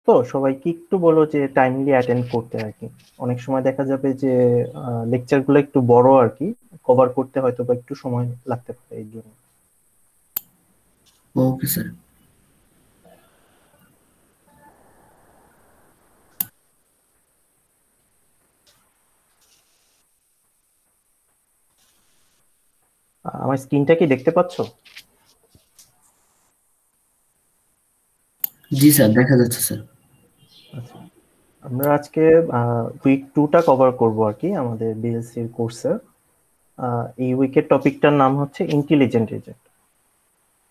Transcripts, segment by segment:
তো সবাইকে একটু বলো যে টাইমলি অ্যাটেন্ড করতে আর কি। অনেক সময় দেখা যাবে যে লেকচার গুলো একটু বড় আর কি, কভার করতে হয়তো বা একটু সময় লাগতে পারে এই জন্য। Okay sir. আমার স্ক্রিনটা কি দেখতে পাচ্ছো? জি স্যার, দেখা যাচ্ছে স্যার। আচ্ছা, আমরা আজকে উইক 2টা কভার করব আর কি আমাদের বিএসসি এর কোর্সে। এই উইকের টপিকটার নাম হচ্ছে ইন্টেলিজেন্ট এজেন্ট।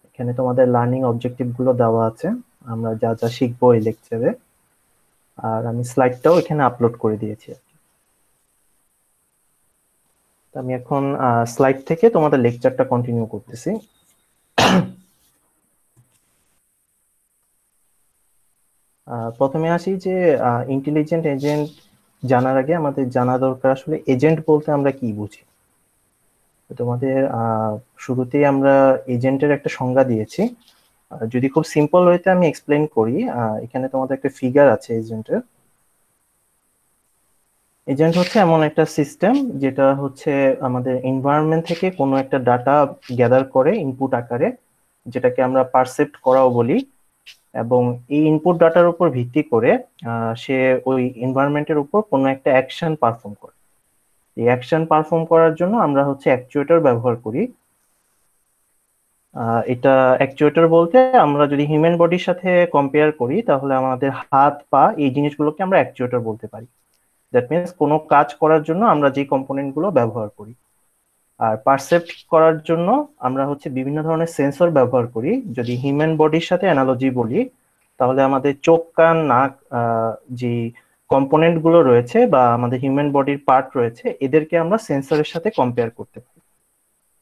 এখানে তোমাদের লার্নিং অবজেক্টিভ গুলো দেওয়া আছে, আমরা যা যা শিখবো এই লেকচারে। আর আমি স্লাইডটাও এখানে আপলোড করে দিয়েছি। তো আমি এখন স্লাইড থেকে তোমাদের লেকচারটা কন্টিনিউ করতেছি। প্রথমে আসি যে ইন্টেলিজেন্ট এজেন্ট জানার আগে আমাদের জানা দরকার আসলে এজেন্ট বলতে আমরা কি বুঝি। তো তোমাদের শুরুতেই আমরা এজেন্টের একটা সংজ্ঞা দিয়েছি। যদি খুব সিম্পল হইতে আমি এক্সপ্লেন করি, এখানে তোমাদের একটা ফিগার আছে এজেন্টের। এজেন্ট হচ্ছে এমন একটা সিস্টেম যেটা হচ্ছে আমাদের এনভায়রনমেন্ট থেকে কোনো একটা ডাটা গ্যাদার করে ইনপুট আকারে, যেটাকে আমরা পারসেপ্ট করাও বলি। এবং এই ইনপুট ডাটার উপর ভিত্তি করে সে ওই এনভায়রনমেন্টের উপর কোনো একটা অ্যাকশন পারফর্ম করে। এই অ্যাকশন পারফর্ম করার জন্য আমরা হচ্ছে অ্যাকচুয়েটর ব্যবহার করি। এটা অ্যাকচুয়েটর বলতে আমরা যদি হিউম্যান বডির সাথে কম্পেয়ার করি তাহলে আমাদের হাত পা এই জিনিসগুলোকে আমরা অ্যাকচুয়েটর বলতে পারি। দ্যাট মিনস কোনো কাজ করার জন্য আমরা যে কম্পোনেন্ট গুলো ব্যবহার করি। আর পারসেপ্ট করার জন্য আমরা হচ্ছে বিভিন্ন ধরনের সেন্সর ব্যবহার করি। যদি হিউম্যান বডির সাথে অ্যানালজি বলি তাহলে আমাদের চোখ কান নাক, যে কম্পোনেন্ট গুলো রয়েছে বা আমাদের হিউম্যান বডির পার্ট রয়েছে এদেরকে আমরা সেন্সরের সাথে কম্পেয়ার করতে পারি।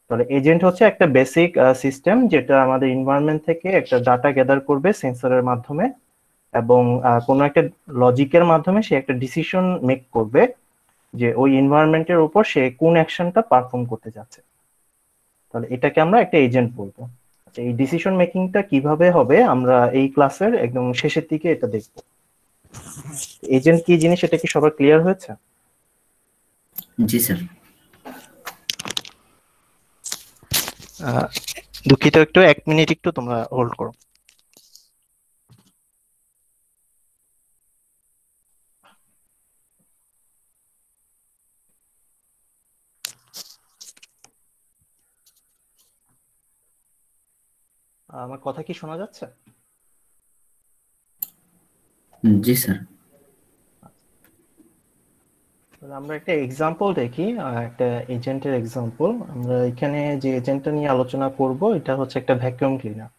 তাহলে এজেন্ট হচ্ছে একটা বেসিক সিস্টেম যেটা আমাদের এনভায়রনমেন্ট থেকে একটা ডাটা গ্যাদার করবে সেন্সরের মাধ্যমে, এবং কোনো একটা লজিকের মাধ্যমে সে একটা ডিসিশন মেক করবে যে ওই এনভায়রনমেন্টের উপর সে কোন অ্যাকশনটা পারফর্ম করতে যাচ্ছে। তাহলে এটাকে আমরা একটা এজেন্ট বলবো। আচ্ছা, এই ডিসিশন মেকিংটা কিভাবে হবে আমরা এই ক্লাসের একদম শেষের দিকে এটা দেখবো। এজেন্ট কি জিনিস এটা কি সবার ক্লিয়ার হয়েছে? জি স্যার। দুঃখিত, একটু 1 মিনিট একটু তোমরা হোল্ড করো। আমার কথা কি শোনা যাচ্ছে? জি স্যার। তাহলে আমরা একটা এক্সাম্পল দেখি, একটা এজেন্টের এক্সাম্পল। আমরা এখানে যে এজেন্টটা নিয়ে আলোচনা করব এটা হচ্ছে একটা ভ্যাকুয়াম ক্লিনার।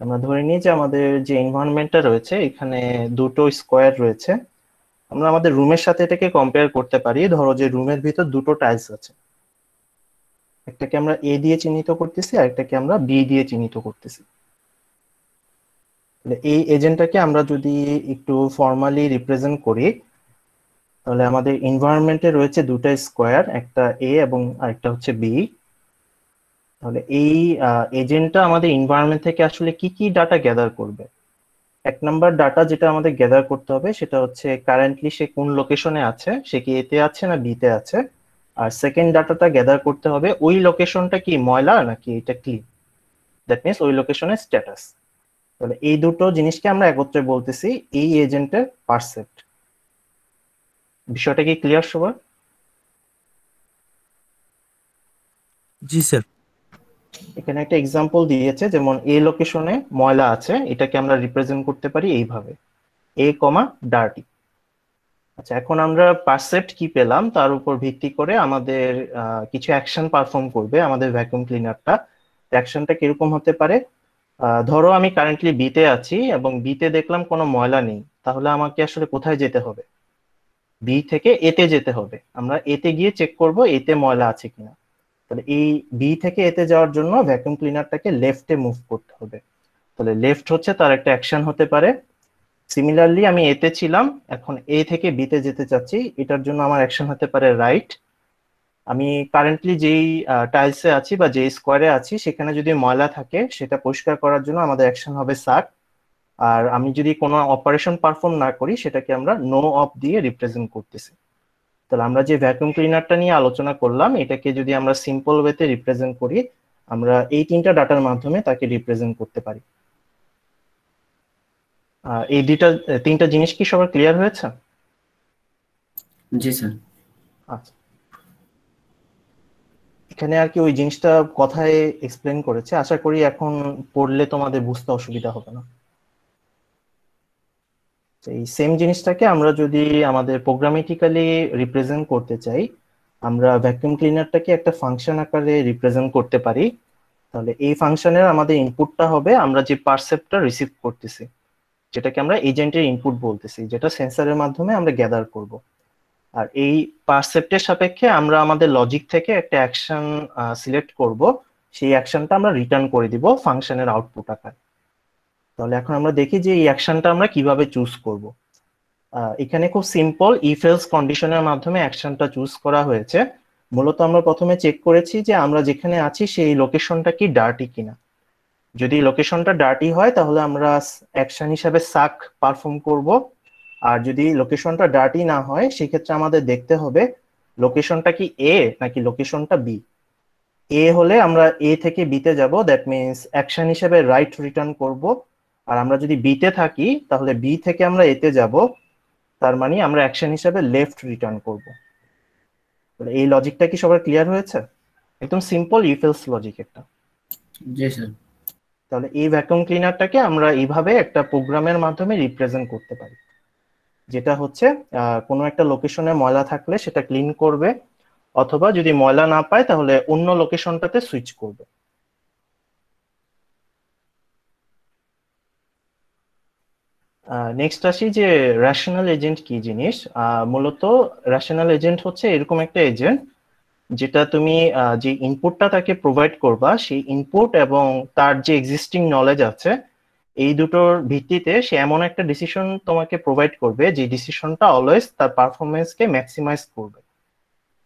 আমরা ধরে নিই যে আমাদের যে এনভায়রনমেন্টটা রয়েছে এখানে দুটো স্কোয়ার রয়েছে। আমরা আমাদের রুমের সাথে এটাকে কম্পেয়ার করতে পারি। ধরো যে রুমের ভিতর দুটো টাইলস আছে, একটাকে আমরা এ দিয়ে চিহ্নিত করতেছি আর একটাকে আমরা বি দিয়ে চিহ্নিত করতেছি। তাহলে এই এজেন্টটাকে আমরা যদি একটু ফর্মালি রিপ্রেজেন্ট করি তাহলে আমাদের এনভায়রনমেন্টে রয়েছে দুটো স্কোয়ার, একটা এ এবং আরেকটা হচ্ছে বি। তাহলে এই এজেন্টটা আমাদের এনভায়রনমেন্ট থেকে আসলে কি কি ডাটা গ্যাদার করবে। 1 নাম্বার ডাটা যেটা আমাদের গ্যাদার করতে হবে সেটা হচ্ছে কারেন্টলি সে কোন লোকেশনে আছে, সে কি এতে আছে না বিতে আছে। আর সেকেন্ড ডাটাটা গ্যাদার করতে হবে ওই লোকেশনটা কি ময়লা নাকি এটা ক্লিন, দ্যাট মিনস ওই লোকেশনের স্ট্যাটাস। তাহলে এই দুটো জিনিসকে আমরা একত্রে বলতেছি এই এজেন্টের পারসেপ্ট। বিষয়টা কি ক্লিয়ার সবার? জি স্যার। এখানে একটা এক্সাম্পল দিয়েছে, যেমন এ লোকেশনে ময়লা আছে, এটাকে আমরা রিপ্রেজেন্ট করতে পারি এইভাবে, এ কমা ডার্টি। আচ্ছা, এখন আমরা পারসেপ্ট কি পেলাম তার উপর ভিত্তি করে আমাদের কিছু অ্যাকশন পারফর্ম করবে আমাদের ভ্যাকুয়াম ক্লিনারটা। অ্যাকশনটা কিরকম হতে পারে? ধরো আমি কারেন্টলি বিতে আছি এবং বিতে দেখলাম কোনো ময়লা নেই, তাহলে আমাকে আসলে কোথায় যেতে হবে? বি থেকে এতে যেতে হবে। আমরা এতে গিয়ে চেক করব এতে ময়লা আছে কিনা। তাহলে এই বি থেকে এতে যাওয়ার জন্য ভ্যাকুয়াম ক্লিনারটাকে লেফটে মুভ করতে হবে। তাহলে লেফট হচ্ছে তার একটা অ্যাকশন হতে পারে। সিমিলারলি আমি এতে ছিলাম, এখন এ থেকে বিতে যেতে চাচ্ছি, এটার জন্য আমার অ্যাকশন হতে পারে রাইট। আমি কারেন্টলি যেই টাইলসে আছি বা যেই স্কোয়ারে আছি সেখানে যদি ময়লা থাকে সেটা পরিষ্কার করার জন্য আমাদের অ্যাকশন হবে সাক। আর আমি যদি কোনো অপারেশন পারফর্ম না করি সেটাকে আমরা নো অফ দিয়ে রিপ্রেজেন্ট করতেছি। তাহলে আমরা যে ভ্যাকুয়াম ক্লিনারটা নিয়ে আলোচনা করলাম এটাকে যদি আমরা সিম্পল ওয়েতে রিপ্রেজেন্ট করি, আমরা এই তিনটা ডাটার মাধ্যমে তাকে রিপ্রেজেন্ট করতে পারি। এই তিনটা জিনিস কি সবার ক্লিয়ার হয়েছে? জি স্যার। আচ্ছা, এখানে আর কি ওই জিনিসটা কথায় এক্সপ্লেন করেছে, আশা করি এখন পড়লে তোমাদের বুঝতে অসুবিধা হবে না। তো এই সেম জিনিসটাকে আমরা যদি আমাদের প্রোগ্রামেটিক্যালি রিপ্রেজেন্ট করতে চাই, আমরা ভ্যাকুয়াম ক্লিনারটাকে একটা ফাংশন আকারে রিপ্রেজেন্ট করতে পারি। তাহলে এই ফাংশনের আমাদের ইনপুটটা হবে আমরা যে পারসেপ্টটা রিসিভ করতেছি, যেটাকে আমরা এজেন্টের ইনপুট বলতেছি, যেটা সেন্সরের মাধ্যমে আমরা গ্যাদার করব। আর এই পারসেপ্টের সাপেক্ষে আমরা আমাদের লজিক থেকে একটা অ্যাকশন সিলেক্ট করব, সেই অ্যাকশনটা আমরা রিটার্ন করে দিব ফাংশনের আউটপুট আকারে। তাহলে এখন আমরা দেখি যে এই অ্যাকশনটা আমরা কিভাবে চুজ করব। এখানে খুব সিম্পল ইফ এলস কন্ডিশনের মাধ্যমে অ্যাকশনটা চুজ করা হয়েছে। মূলত আমরা প্রথমে চেক করেছি যে আমরা যেখানে আছি সেই লোকেশনটা কি ডার্টি কিনা। যদি লোকেশনটা ডার্টি হয় তাহলে আমরা অ্যাকশন হিসাবে সাক পারফর্ম করব। আর যদি লোকেশনটা ডার্টি না হয় সেক্ষেত্রে আমাদের দেখতে হবে লোকেশনটা কি এ নাকি লোকেশনটা বি। এ হলে আমরা এ থেকে বিতে যাব, দ্যাট মিনস অ্যাকশন হিসেবে রাইট রিটার্ন করব। আর আমরা যদি বিতে থাকি তাহলে বি থেকে আমরা এতে যাব, তার মানে আমরা অ্যাকশন হিসেবে লেফট রিটার্ন করব। তাহলে এই লজিকটা কি সবার ক্লিয়ার হয়েছে? একদম সিম্পল ইফ এলস লজিক একটা। জি স্যার। তাহলে এই ভ্যাকুয়াম ক্লিনারটাকে আমরা এইভাবে একটা প্রোগ্রামের মাধ্যমে রিপ্রেজেন্ট করতে পারি, যেটা হচ্ছে কোনো একটা লোকেশনে ময়লা থাকলে সেটা ক্লিন করবে, অথবা যদি ময়লা না পায় তাহলে অন্য লোকেশনটাতে সুইচ করবে। নেক্সট আসি যে রেশনাল এজেন্ট কি জিনিস। মূলত রেশনাল এজেন্ট হচ্ছে এরকম একটা এজেন্ট যেটা তুমি যে ইনপুটটা তাকে প্রোভাইড করবা, সেই ইনপুট এবং তার যে এক্সিস্টিং নলেজ আছে এই দুটোর ভিত্তিতে সে এমন একটা ডিসিশন তোমাকে প্রোভাইড করবে যে ডিসিশনটা অলওয়েজ তার পারফরমেন্সকে ম্যাক্সিমাইজ করবে।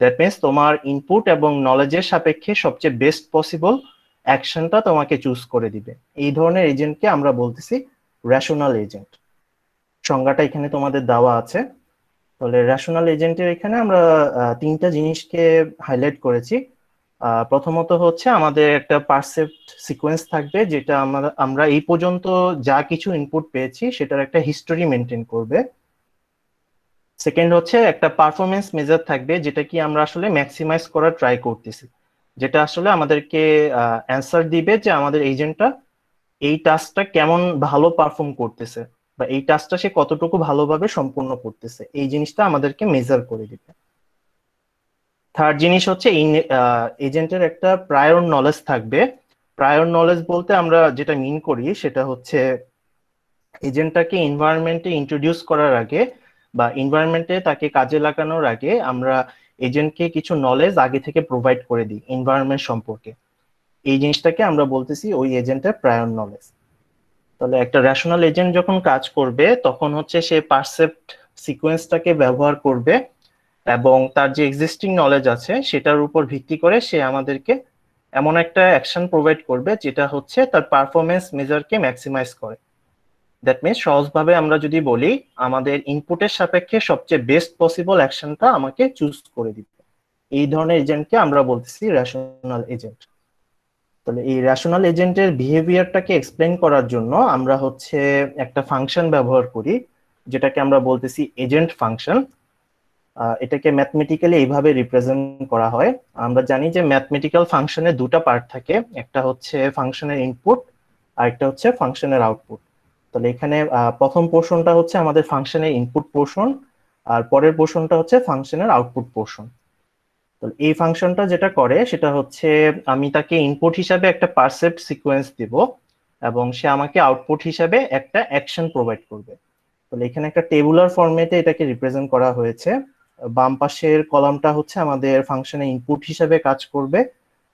দ্যাট মিনস তোমার ইনপুট এবং নলেজের সাপেক্ষে সবচেয়ে বেস্ট পসিবল অ্যাকশনটা তোমাকে চুজ করে দিবে। এই ধরনের এজেন্টকে আমরা বলতেছি রেশনাল এজেন্ট। সংজ্ঞাটা এখানে তোমাদের দেওয়া আছে। তাহলে রেশনাল এজেন্টের এখানে আমরা তিনটা জিনিসকে হাইলাইট করেছি। প্রথমত হচ্ছে আমাদের একটা পারসেপ্ট সিকোয়েন্স থাকবে, যেটা আমরা এই পর্যন্ত যা কিছু ইনপুট পেয়েছি সেটার একটা হিস্টোরি মেনটেন করবে। সেকেন্ড হচ্ছে একটা পারফরমেন্স মেজার থাকবে, যেটা কি আমরা আসলে ম্যাক্সিমাইজ করার ট্রাই করতেছি, যেটা আসলে আমাদেরকে অ্যান্সার দিবে যে আমাদের এজেন্টটা এই টাস্কটা কেমন ভালো পারফর্ম করতেছে, বা এই টাস্কটা সে কতটুকু ভালোভাবে সম্পূর্ণ করতেছে, এই জিনিসটা আমাদেরকে মেজার করে দিবে। থার্ড জিনিস হচ্ছে এজেন্টের একটা প্রায়র নলেজ থাকবে। প্রায়র নলেজ বলতে আমরা যেটা মিন করি সেটা হচ্ছে এজেন্টটাকে এনভায়রনমেন্টে ইন্ট্রোডিউস করার আগে বা এনভায়রনমেন্টে তাকে কাজে লাগানোর আগে আমরা এজেন্টকে কিছু নলেজ আগে থেকে প্রোভাইড করে দিই এনভায়রনমেন্ট সম্পর্কে। এই জিনিসটাকে আমরা বলতেছি ওই এজেন্টের প্রায়র নলেজ। তাহলে একটা রেশনাল এজেন্ট যখন কাজ করবে তখন হচ্ছে সে পারসেপ্ট সিকোয়েন্সটাকে ব্যবহার করবে এবং তার যে এক্সিস্টিং নলেজ আছে সেটার উপর ভিত্তি করে সে আমাদেরকে এমন একটা অ্যাকশন প্রোভাইড করবে যেটা হচ্ছে তার পারফরমেন্স মেজারকে ম্যাক্সিমাইজ করে। দ্যাট মিনস সহজভাবে আমরা যদি বলি আমাদের ইনপুটের সাপেক্ষে সবচেয়ে বেস্ট পসিবল অ্যাকশনটা আমাকে চুজ করে দিবে। এই ধরনের এজেন্টকে আমরা বলতেছি রেশনাল এজেন্ট। তাহলে এই রেশনাল এজেন্টের বিহেভিয়ারটাকে এক্সপ্লেন করার জন্য আমরা হচ্ছে একটা ফাংশন ব্যবহার করি, যেটাকে আমরা বলতেছি এজেন্ট ফাংশন। এটাকে ম্যাথমেটিক্যালি এইভাবে রিপ্রেজেন্ট করা হয়। আমরা জানি যে ম্যাথমেটিক্যাল ফাংশনের দুটো পার্ট থাকে, একটা হচ্ছে ফাংশনের ইনপুট আর একটা হচ্ছে ফাংশনের আউটপুট। তাহলে এখানে প্রথম পোর্শনটা হচ্ছে আমাদের ফাংশনের ইনপুট পোর্শন, আর পরের পোর্শনটা হচ্ছে ফাংশনের আউটপুট পোর্শন। তো এই ফাংশনটা যেটা করে সেটা হচ্ছে আমি তাকে ইনপুট হিসাবে একটা পারসেপ্ট সিকোয়েন্স দিব এবং সে আমাকে আউটপুট হিসাবে একটা অ্যাকশন প্রোভাইড করবে। তাহলে এখানে একটা টেবুলার ফরম্যাটে এটাকে রিপ্রেজেন্ট করা হয়েছে। বাম পাশের কলামটা হচ্ছে আমাদের ফাংশনের ইনপুট হিসাবে কাজ করবে,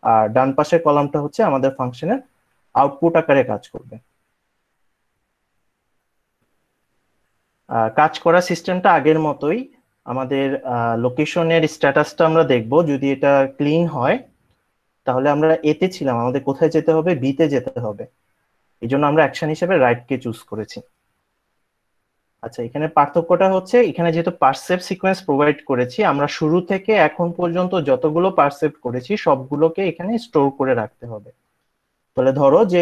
আর ডান পাশের কলামটা হচ্ছে আমাদের ফাংশনের আউটপুট আকারে কাজ করবে। কাজ করা সিস্টেমটা আগের মতোই। আমাদের লোকেশনের স্ট্যাটাসটা আমরা দেখব, যদি এটা ক্লিন হয় তাহলে আমরা এতে ছিলাম, আমাদের কোথায় যেতে হবে, বিতে যেতে হবে। এই জন্য আমরা অ্যাকশন হিসেবে রাইট কে চুজ করেছি। আচ্ছা, এখানে পার্থক্যটা হচ্ছে এখানে যেহেতু পারসেপ্ট সিকোয়েন্স প্রোভাইড করেছি, আমরা শুরু থেকে এখন পর্যন্ত যতগুলো পারসেপ্ট করেছি সবগুলোকে এখানে স্টোর করে রাখতে হবে। তাহলে ধরো যে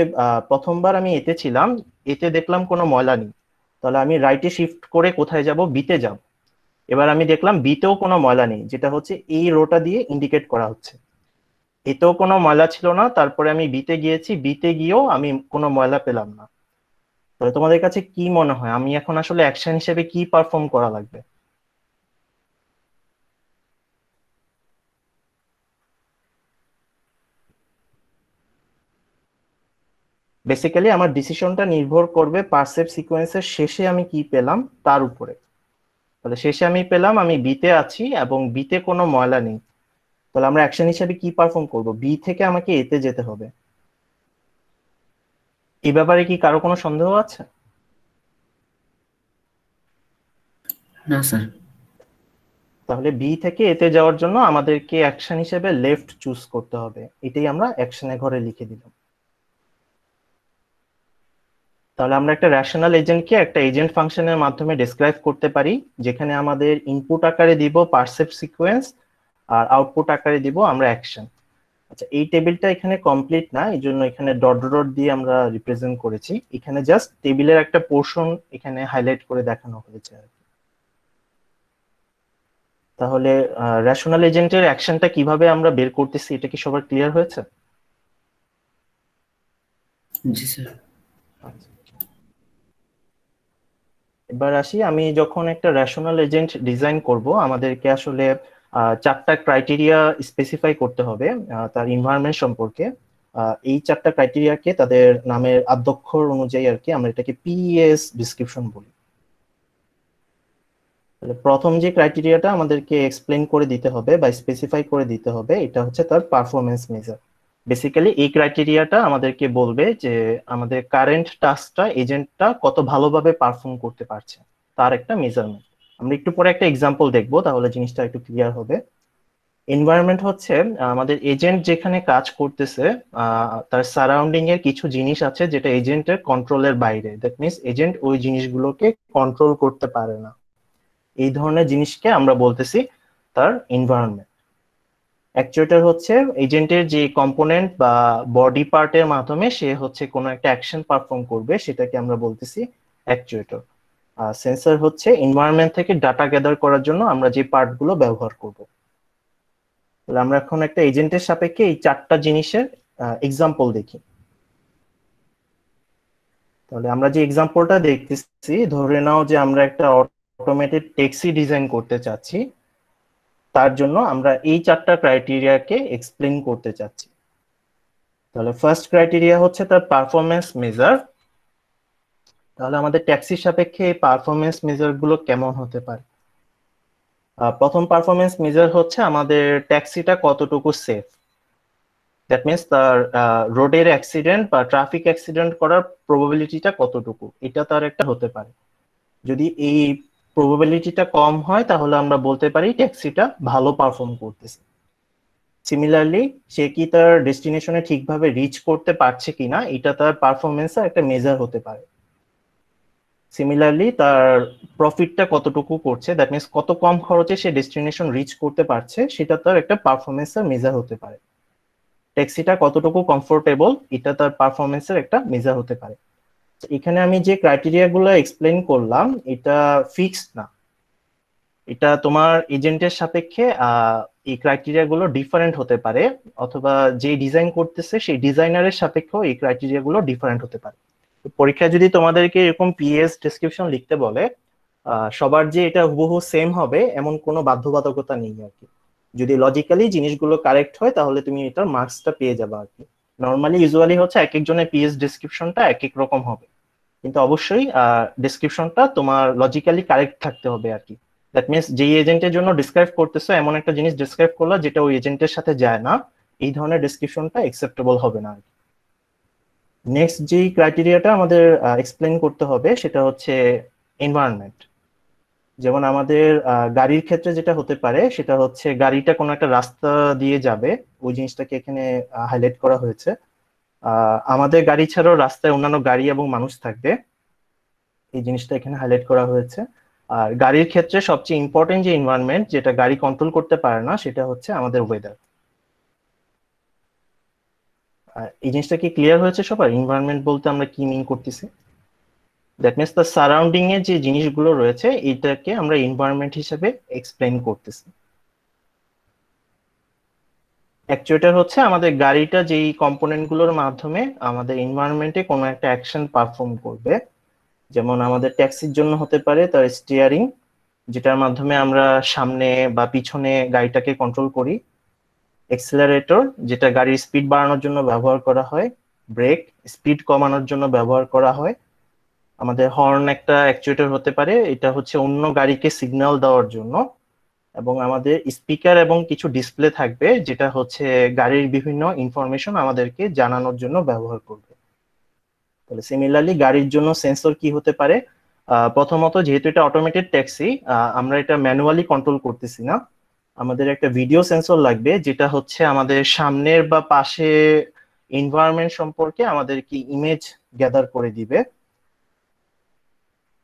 প্রথমবার আমি এতে ছিলাম, এতে দেখলাম কোনো ময়লা নেই, তাহলে আমি রাইটে শিফট করে কোথায় যাব, বিতে যাব। এবার আমি দেখলাম বিতেও কোনো ময়লা নেই, যেটা হচ্ছে এই রোটা দিয়ে ইন্ডিকেট করা হচ্ছে। এতেও কোনো ময়লা ছিল না, তারপরে আমি বিতে গিয়েছি, বিতে গিয়েও আমি কোনো ময়লা পেলাম না। তাহলে তোমাদের কাছে কি মনে হয় আমি এখন আসলে অ্যাকশন হিসেবে কি পারফর্ম করা লাগবে? বেসিক্যালি আমার ডিসিশনটা নির্ভর করবে পারসেপ সিকোয়েন্সের শেষে আমি কি পেলাম তার উপরে। তাহলে শেষে আমি পেলাম আমি বিতে আছি এবং বিতে কোনো ময়লা নেই, তাহলে আমরা অ্যাকশন হিসেবে কি পারফর্ম করব, বি থেকে আমাকে এতে যেতে হবে। এই ব্যাপারে কি কারো কোনো সন্দেহ আছে? না স্যার। তাহলে বি থেকে এতে যাওয়ার জন্য আমাদেরকে অ্যাকশন হিসেবে লেফট চুজ করতে হবে, এটাই আমরা অ্যাকশনের ঘরে লিখে দিলাম। তাহলে আমরা একটা রেশনাল এজেন্টকে একটা এজেন্ট ফাংশনের মাধ্যমে ডেসক্রাইব করতে পারি, যেখানে আমাদের ইনপুট আকারে দিব পারসেপ্ট সিকোয়েন্স আর আউটপুট আকারে দিব আমরা অ্যাকশন। আচ্ছা, এই টেবিলটা এখানে কমপ্লিট না, এই জন্য এখানে ডট ডট দিয়ে আমরা রিপ্রেজেন্ট করেছি, এখানে জাস্ট টেবিলের একটা পোর্শন এখানে হাইলাইট করে দেখানো হয়েছে আর কি। তাহলে রেশনাল এজেন্টের অ্যাকশনটা কিভাবে আমরা বের করতেছি এটা কি সবার ক্লিয়ার হয়েছে? জি স্যার। আচ্ছা, এবার আসি, আমি যখন একটা রেশনাল এজেন্ট ডিজাইন করব আমাদেরকে আসলে চারটা ক্রাইটেরিয়া স্পেসিফাই করতে হবে তার এনভায়রনমেন্ট সম্পর্কে। এই চারটা ক্রাইটেরিয়াকে তাদের নামের আদ্যক্ষর অনুযায়ী আর কি আমরা এটাকে পিএস ডিসক্রিপশন বলি। তাহলে প্রথম যে ক্রাইটেরিয়াটা আমাদেরকে এক্সপ্লেন করে দিতে হবে বা স্পেসিফাই করে দিতে হবে এটা হচ্ছে তার পারফরমেন্স মেজার। বেসিক্যালি এই ক্রাইটেরিয়াটা আমাদেরকে বলবে যে আমাদের কারেন্ট টাস্কটা এজেন্টটা কত ভালোভাবে পারফর্ম করতে পারছে, তার একটা মেজারমেন্ট। আমরা একটু পরে একটা এক্সাম্পল দেখবো, তাহলে জিনিসটা একটু ক্লিয়ার হবে। এনভায়রনমেন্ট হচ্ছে আমাদের এজেন্ট যেখানে কাজ করতেছে তার সারাউন্ডিং এর কিছু জিনিস আছে যেটা এজেন্টের কন্ট্রোলের বাইরে, দ্যাট মিনস এজেন্ট ওই জিনিসগুলোকে কন্ট্রোল করতে পারে না। এই ধরনের জিনিসকে আমরা বলতেছি তার এনভায়রনমেন্ট। অ্যাকচুয়েটর হচ্ছে এজেন্টের যে কম্পোনেন্ট বা বডি পার্টের মাধ্যমে সে হচ্ছে কোনো একটা অ্যাকশন পারফর্ম করবে, সেটাকে আমরা বলতেছি অ্যাকচুয়েটর। আর সেন্সর হচ্ছে এনভায়রনমেন্ট থেকে ডাটা গ্যাদার করার জন্য আমরা যে পার্টগুলো ব্যবহার করব। তাহলে আমরা এখন একটা এজেন্টের সাপেক্ষে এই চারটা জিনিসের এক্সাম্পল দেখি। তাহলে আমরা যে এক্সাম্পলটা দেখতেছি, ধরে নাও যে আমরা একটা অটোমেটেড ট্যাক্সি ডিজাইন করতে চাচ্ছি, তার জন্য আমরা এই চারটা ক্রাইটেরিয়াকে এক্সপ্লেন করতে চাচ্ছি। তাহলে ফার্স্ট ক্রাইটেরিয়া হচ্ছে তার পারফরমেন্স মেজার। তাহলে আমাদের ট্যাক্সির সাপেক্ষে এই পারফরমেন্স মেজার গুলো কেমন হতে পারে? প্রথম পারফরমেন্স মেজার হচ্ছে আমাদের ট্যাক্সিটা কতটুকু সেফ, দ্যাট মিনস তার রোডের অ্যাক্সিডেন্ট বা ট্রাফিক অ্যাক্সিডেন্ট করার প্রবাবিলিটিটা কতটুকু, এটা তার একটা হতে পারে। যদি এই প্রবাবিলিটিটা কম হয় তাহলে আমরা বলতে পারি ট্যাক্সিটা ভালো পারফর্ম করতেছে। সিমিলারলি সে কি তার ডেস্টিনেশনে ঠিকভাবে রিচ করতে পারছে কিনা এটা তার পারফরমেন্সের একটা মেজার হতে পারে। সিমিলারলি তার প্রফিটটা কতটুকু করছে, দ্যাট মিনস কত কম খরচে সে ডেস্টিনেশন রিচ করতে পারছে, সেটা তার একটা পারফরমেন্সের মেজার হতে পারে। ট্যাক্সিটা কতটুকু কমফোর্টেবল এটা তার পারফরমেন্সের একটা মেজার হতে পারে। এখানে আমি যে ক্রাইটেরিয়া গুলো এক্সপ্লেন করলাম এটা ফিক্সড না, এটা তোমার এজেন্টের সাপেক্ষে এই ক্রাইটেরিয়া গুলো ডিফারেন্ট হতে পারে, অথবা যে ডিজাইন করতেছে সেই ডিজাইনারের সাপেক্ষেও এই ক্রাইটেরিয়া গুলো ডিফারেন্ট হতে পারে। পরীক্ষায় যদি তোমাদেরকে এরকম পিএস ডেসক্রিপশন লিখতে বলে সবার যে এটা হুবহু সেম হবে এমন কোনো বাধ্যবাধকতা নেই আর কি। যদি লজিক্যালি জিনিসগুলো কারেক্ট হয় তাহলে তুমি এটার মার্কসটা পেয়ে যাবে আর কি। নর্মালি ইউজুয়ালি হচ্ছে এক একজনের পিএস ডেসক্রিপশনটা এক এক রকম হবে, কিন্তু অবশ্যই ডেসক্রিপশনটা তোমার লজিক্যালি কারেক্ট থাকতে হবে আর কি। দ্যাট মিনস যেই এজেন্টের জন্য ডিসক্রাইব করতেছো এমন একটা জিনিস ডিসক্রাইব করলা যেটা ওই এজেন্টের সাথে যায় না, এই ধরনের ডেসক্রিপশনটা অ্যাকসেপ্টেবল হবে না আর কি। নেক্সট যে ক্রাইটেরিয়াটা আমাদের এক্সপ্লেন করতে হবে সেটা হচ্ছে এনভায়রনমেন্ট। যেমন আমাদের গাড়ির ক্ষেত্রে যেটা হতে পারে সেটা হচ্ছে গাড়িটা কোনো একটা রাস্তা দিয়ে যাবে, ওই জিনিসটাকে এখানে হাইলাইট করা হয়েছে। আমাদের গাড়ি ছাড়াও রাস্তায় অন্যান্য গাড়ি এবং মানুষ থাকবে, এই জিনিসটা এখানে হাইলাইট করা হয়েছে। আর গাড়ির ক্ষেত্রে সবচেয়ে ইম্পর্টেন্ট যে এনভায়রনমেন্ট যেটা গাড়ি কন্ট্রোল করতে পারে না সেটা হচ্ছে আমাদের ওয়েদার। এই জিনিসটা কি ক্লিয়ার হয়েছে সবার? এনভায়রনমেন্ট বলতে আমরা কি মিন করতেছি? দ্যাট মিনস দ্য সারাউন্ডিং এ যে জিনিসগুলো রয়েছে এটাকে আমরা এনভায়রনমেন্ট হিসেবে এক্সপ্লেন করতেছি। অ্যাকচুয়েটর হচ্ছে আমাদের গাড়িটা যেই কম্পোনেন্ট গুলোর মাধ্যমে আমাদের এনভায়রনমেন্টে কোনো একটা অ্যাকশন পারফর্ম করবে। যেমন আমাদের ট্যাক্সির জন্য হতে পারে তার স্টিয়ারিং, যেটার মাধ্যমে আমরা সামনে বা পিছনে গাড়িটাকে কন্ট্রোল করি। এক্সেলারেটর, যেটা গাড়ির স্পিড বাড়ানোর জন্য ব্যবহার করা হয়। ব্রেক, স্পিড কমানোর জন্য ব্যবহার করা হয়। আমাদের হর্ন একটা অ্যাকচুয়েটর হতে পারে, এটা হচ্ছে অন্য গাড়িকে সিগন্যাল দেওয়ার জন্য। এবং আমাদের স্পিকার এবং কিছু ডিসপ্লে থাকবে যেটা হচ্ছে গাড়ির বিভিন্ন ইনফরমেশন আমাদেরকে জানানোর জন্য ব্যবহার করবে। তাহলে সিমিলারলি গাড়ির জন্য সেন্সর কি হতে পারে? প্রথমত, যেহেতু এটা অটোমেটেড ট্যাক্সি, আমরা এটা ম্যানুয়ালি কন্ট্রোল করতেছি না। আমাদের একটা ভিডিও সেন্সর লাগবে যেটা হচ্ছে আমাদের সামনের বা পাশে এনভায়রনমেন্ট সম্পর্কে আমাদের কি ইমেজ গ্যাদার করে দিবে।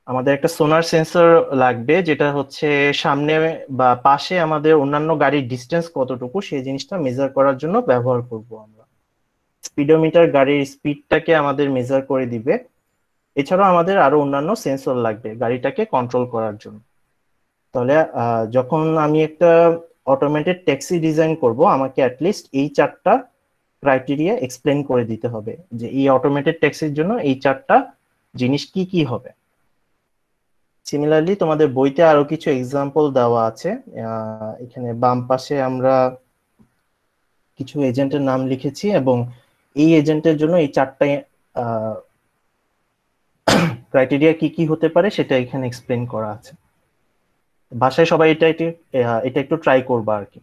আমাদের একটা সোনার সেন্সর লাগবে যেটা হচ্ছে সামনে বা পাশে আমাদের অন্যান্য গাড়ির ডিস্টেন্স কতটুকু সেই জিনিসটা মেজার করার জন্য ব্যবহার করব আমরা। স্পিডোমিটার গাড়ির স্পিডটাকে আমাদের মেজার করে দিবে। এছাড়াও আমাদের আরো অন্যান্য সেন্সর লাগবে গাড়িটাকে কন্ট্রোল করার জন্য। তাহলে যখন আমি একটা অটোমেটেড ট্যাক্সি ডিজাইন করব আমাকে অ্যাটলিস্ট এই চারটা ক্রাইটেরিয়া এক্সপ্লেন করে দিতে হবে যে এই অটোমেটেড ট্যাক্সির জন্য এই চারটা জিনিস কি কি হবে। সিমিলারলি তোমাদের বইতে আরো কিছু এক্সাম্পল দেওয়া আছে। এখানে বাম পাশে আমরা কিছু এজেন্টের নাম লিখেছি এবং এই এজেন্টের জন্য এই চারটা ক্রাইটেরিয়া কি কি হতে পারে সেটা এখানে এক্সপ্লেন করা আছে। ভাষায় সবাই এটা একটু ট্রাই করবা আর কি।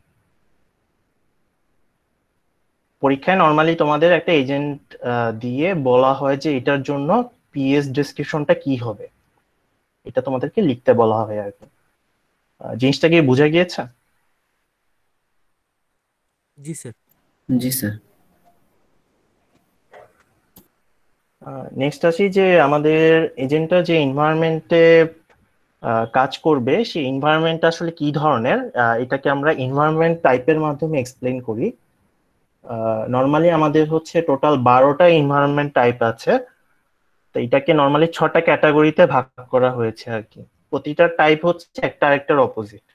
পরীক্ষায় নর্মালি তোমাদের একটা এজেন্ট দিয়ে বলা হয় যে এটার জন্য পিএস ডেসক্রিপশনটা কি হবে, এটা তোমাদেরকে লিখতে বলা হয় আর কি। জিনিসটা কি বোঝা গিয়েছে? জি স্যার। জি স্যার। নেক্সট আসি যে আমাদের এজেন্টটা যে এনভায়রনমেন্টে কাজ করবে সেই এনভায়রনমেন্ট আসলে কি ধরনের, এটাকে আমরা এনভায়রনমেন্ট টাইপের মাধ্যমে এক্সপ্লেন করি। নর্মালি আমাদের হচ্ছে টোটাল 12টা এনভায়রনমেন্ট টাইপ আছে। তো এটাকে নর্মালি 6টা ক্যাটাগরিতে ভাগ করা হয়েছে আর কি। প্রতিটা টাইপ হচ্ছে একটা আরেকটার অপোজিট।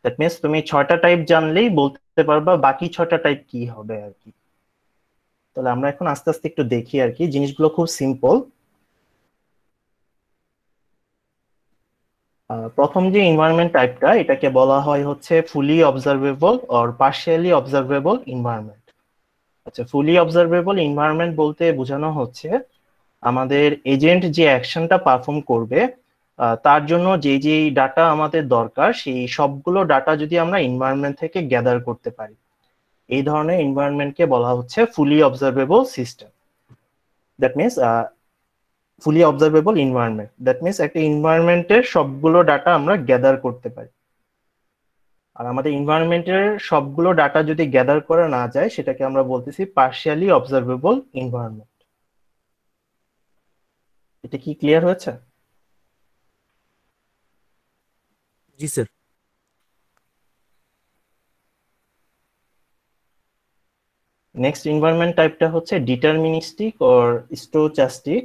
দ্যাট মিনস তুমি 6টা টাইপ জানলেই বলতে পারবা বাকি 6টা টাইপ কি হবে আর কি। তাহলে আমরা এখন আস্তে আস্তে একটু দেখি আর কি, জিনিসগুলো খুব সিম্পল। প্রথম যে এনভায়রনমেন্ট টাইপটা এটাকে বলা হয় হচ্ছে fully observable or partially observable environment. আচ্ছা, ফুলি অবজারভেবল এনভায়রনমেন্ট বলতে বোঝানো হচ্ছে আমাদের এজেন্ট যে অ্যাকশনটা পারফর্ম করবে তার জন্য যে যে ডাটা আমাদের দরকার সেই সবগুলো ডাটা যদি আমরা এনভায়রনমেন্ট থেকে গ্যাদার করতে পারি, এই ধরনের এনভায়রনমেন্টকে বলা হচ্ছে fully observable system. That means fully observable environment, that means একটা এনভায়রনমেন্টের সবগুলো ডাটা আমরা গ্যাদার করতে পারি। আর আমাদের এনভায়রনমেন্টের সবগুলো ডাটা যদি গ্যাদার করা না যায় সেটাকে আমরা বলতেছি পার্শিয়ালি অবজারভেবল এনভায়রনমেন্ট। এটা কি ক্লিয়ার হয়েছে? জি স্যার। নেক্সট এনভায়রনমেন্ট টাইপটা হচ্ছে ডিটারমিনিস্টিক অর স্টোচাস্টিক।